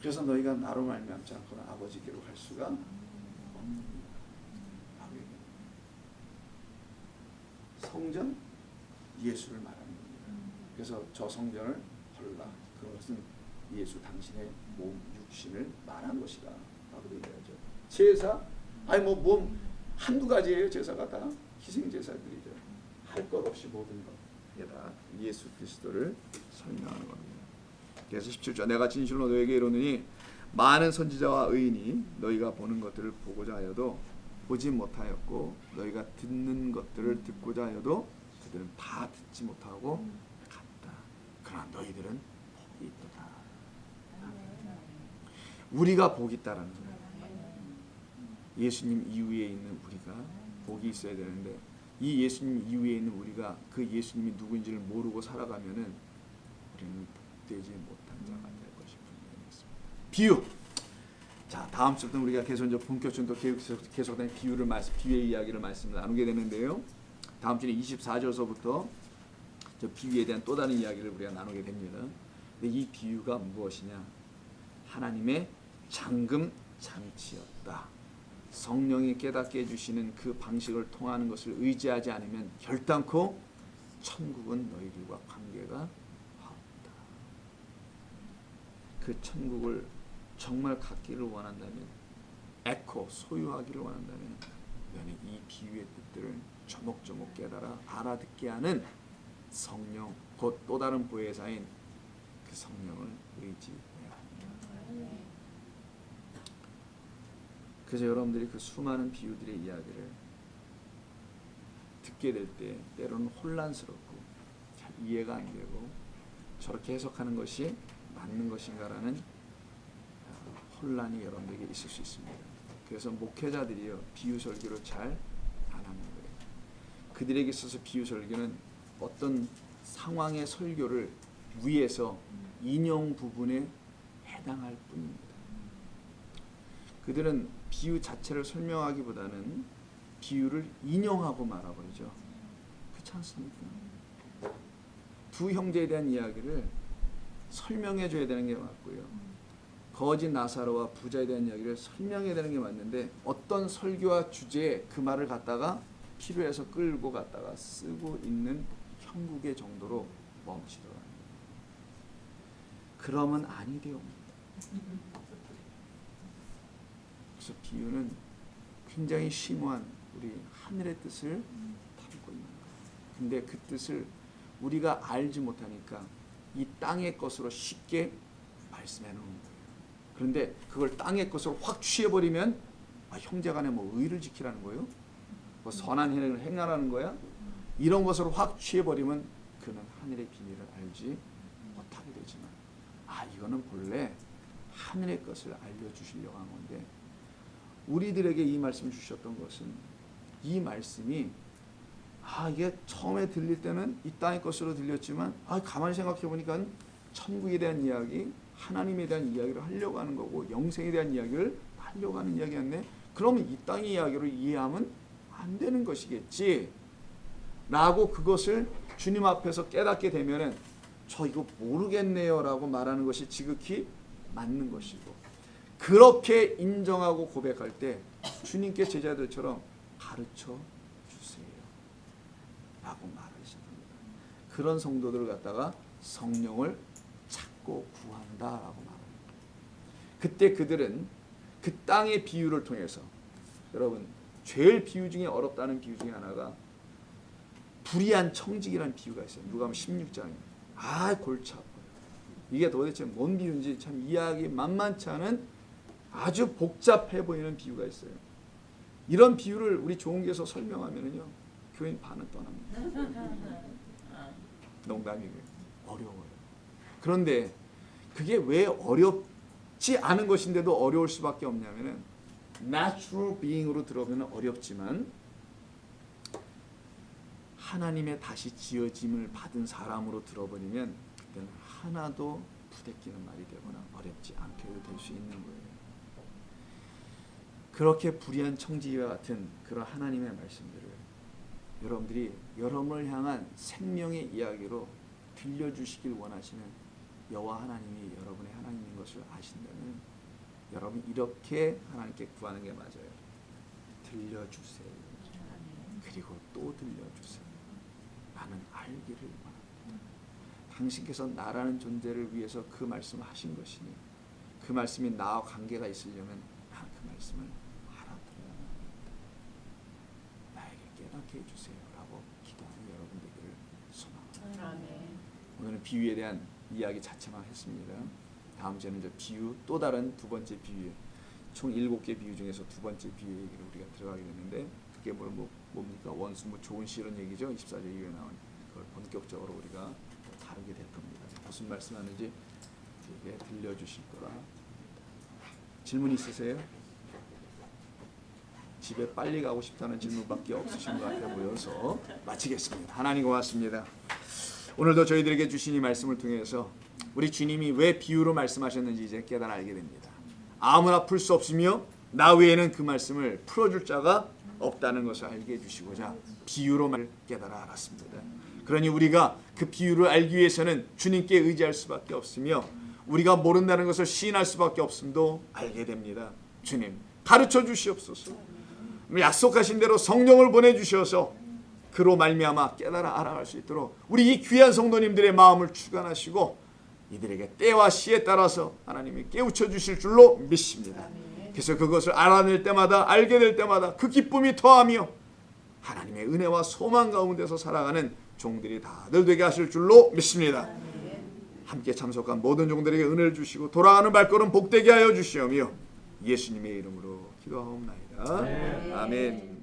그래서 너희가 나로 말미암지 않고는 아버지께로 갈 수가 없는 성전 예수를 말하는 겁니다. 그래서 저 성전을 헐라. 그것은 예수 당신의 몸 육신을 말한 것이다. 라고 얘기하죠. 제사 몸 한두 가지예요. 제사가 다 희생 제사들이죠. 할 것 없이 모든 것 다 예수 그리스도를 설명하는 겁니다. 그래서 17절 내가 진실로 너에게 이르노니 많은 선지자와 의인이 너희가 보는 것들을 보고자 하여도 보지 못하였고 너희가 듣는 것들을 듣고자 하여도 그들은 다 듣지 못하고 갔다. 그러나 너희들은 복이 있도다. 우리가 복이 있다라는 거예요. 예수님 이후에 있는 우리가 복이 있어야 되는데 이 예수님 이후에 있는 우리가 그 예수님이 누구인지를 모르고 살아가면은 우리는 복되지 못한 자가 될 것이 분명했습니다. 비유. 자, 다음 주부터 우리가 계속 이제 본격적으로 계속된 비유의 이야기를 말씀을 나누게 되는데요. 다음 주에 24절서부터 저 비유에 대한 또 다른 이야기를 우리가 나누게 됩니다. 근데 이 비유가 무엇이냐? 하나님의 잠금 장치였다. 성령이 깨닫게 해주시는 그 방식을 통하는 것을 의지하지 않으면 결단코 천국은 너희들과 관계가 없다. 그 천국을 정말 갖기를 원한다면, 에코 소유하기를 원한다면 너는 이 비유의 뜻들을 조목조목 깨달아 알아듣게 하는 성령, 곧 또 다른 보혜사인 그 성령을 의지해야 합니다. 그래서 여러분들이 그 수많은 비유들의 이야기를 듣게 될 때 때로는 혼란스럽고 잘 이해가 안 되고 저렇게 해석하는 것이 맞는 것인가라는 혼란이 여러분들에게 있을 수 있습니다. 그래서 목회자들이요, 비유 설교를 잘 안 하는 거예요. 그들에게 있어서 비유 설교는 어떤 상황의 설교를 위해서 인용 부분에 해당할 뿐입니다. 그들은 비유 자체를 설명하기보다는 비유를 인용하고 말아버리죠. 그렇지 않습니까? 두 형제에 대한 이야기를 설명해 줘야 되는 게 맞고요. 거짓 나사로와 부자에 대한 이야기를 설명해야 되는 게 맞는데 어떤 설교와 주제에 그 말을 갖다가 필요해서 끌고 갔다가 쓰고 있는 형국의 정도로 멈추더라고요. 그러면 아니 되옵니다. 그래서 비유는 굉장히 심오한 우리 하늘의 뜻을 담고 있는 거예요. 근데 그 뜻을 우리가 알지 못하니까 이 땅의 것으로 쉽게 말씀해 놓은 거예요. 그런데 그걸 땅의 것으로 확 취해버리면 형제간에 뭐 의를 지키라는 거예요? 뭐 선한 행위를 행하라는 거야? 이런 것으로 확 취해버리면 그는 하늘의 비밀을 알지 못하게 되지만 이거는 본래 하늘의 것을 알려주시려고 한 건데 우리들에게 이 말씀을 주셨던 것은 이 말씀이 이게 처음에 들릴 때는 이 땅의 것으로 들렸지만 가만히 생각해 보니까 천국에 대한 이야기, 하나님에 대한 이야기를 하려고 하는 거고 영생에 대한 이야기를 하려고 하는 이야기였네. 그러면 이 땅의 이야기로 이해하면 안 되는 것이겠지 라고 그것을 주님 앞에서 깨닫게 되면은 저 이거 모르겠네요 라고 말하는 것이 지극히 맞는 것이고, 그렇게 인정하고 고백할 때 주님께 제자들처럼 가르쳐 주세요 라고 말을 시작합니다. 그런 성도들을 갖다가 성령을 찾고 구한다 라고 말합니다. 그때 그들은 그 땅의 비유를 통해서, 여러분 제일 비유 중에 어렵다는 비유 중에 하나가 불의한 청직이라는 비유가 있어요. 누가복음 16장에. 골치 아파요. 이게 도대체 뭔 비유인지 참 이해하기 만만치 않은 아주 복잡해 보이는 비유가 있어요. 이런 비유를 우리 좋은교에서 설명하면은요, 교인 반은 떠납니다. 농담이고요. 어려워요. 그런데 그게 왜 어렵지 않은 것인데도 어려울 수밖에 없냐면은 natural being으로 들어보면 어렵지만 하나님의 다시 지어짐을 받은 사람으로 들어버리면 그때는 하나도 부대끼는 말이 되거나 어렵지 않게 될 수 있는 거예요. 그렇게 불의한 청지기와 같은 그런 하나님의 말씀들을 여러분들이 여러분을 향한 생명의 이야기로 들려주시길 원하시는 여호와 하나님이 여러분의 하나님인 것을 아신다면 여러분 이렇게 하나님께 구하는 게 맞아요. 들려주세요. 그리고 또 들려주세요. 나는 알기를 원합니다. 당신께서 나라는 존재를 위해서 그 말씀을 하신 것이니 그 말씀이 나와 관계가 있으려면 나는 그 말씀을 알아들어야 합니다. 나에게 깨닫게 해주세요 라고 기도하는 여러분 되기를 소망합니다. 오늘은 비유에 대한 이야기 자체만 했습니다. 다음 주에는 이제 비유, 또 다른 두 번째 비유, 총 7개 비유 중에서 두 번째 비유 얘기를 우리가 들어가게 되는데 그게 뭡니까? 원수, 좋은 시 이런 얘기죠. 24절 이후에 나온 그걸 본격적으로 우리가 다루게 될 겁니다. 무슨 말씀하는지 되게 들려주실 거라. 질문 있으세요? 집에 빨리 가고 싶다는 질문밖에 없으신 것 같아 보여서 마치겠습니다. 하나님 고맙습니다. 오늘도 저희들에게 주신 이 말씀을 통해서 우리 주님이 왜 비유로 말씀하셨는지 이제 깨달아 알게 됩니다. 아무나 풀 수 없으며 나 외에는 그 말씀을 풀어줄 자가 없다는 것을 알게 해주시고자 비유로 깨달아 알았습니다. 그러니 우리가 그 비유를 알기 위해서는 주님께 의지할 수밖에 없으며 우리가 모른다는 것을 시인할 수밖에 없음도 알게 됩니다. 주님 가르쳐 주시옵소서. 약속하신 대로 성령을 보내주셔서 그로 말미암아 깨달아 알아갈 수 있도록 우리 이 귀한 성도님들의 마음을 주관하시고 이들에게 때와 시에 따라서 하나님이 깨우쳐 주실 줄로 믿습니다. 그래서 그것을 알아낼 때마다 알게 될 때마다 그 기쁨이 더하며 하나님의 은혜와 소망 가운데서 살아가는 종들이 다들 되게 하실 줄로 믿습니다. 함께 참석한 모든 종들에게 은혜를 주시고 돌아가는 발걸음 복되게 하여 주시오며 예수님의 이름으로 기도하옵나이다. 아멘.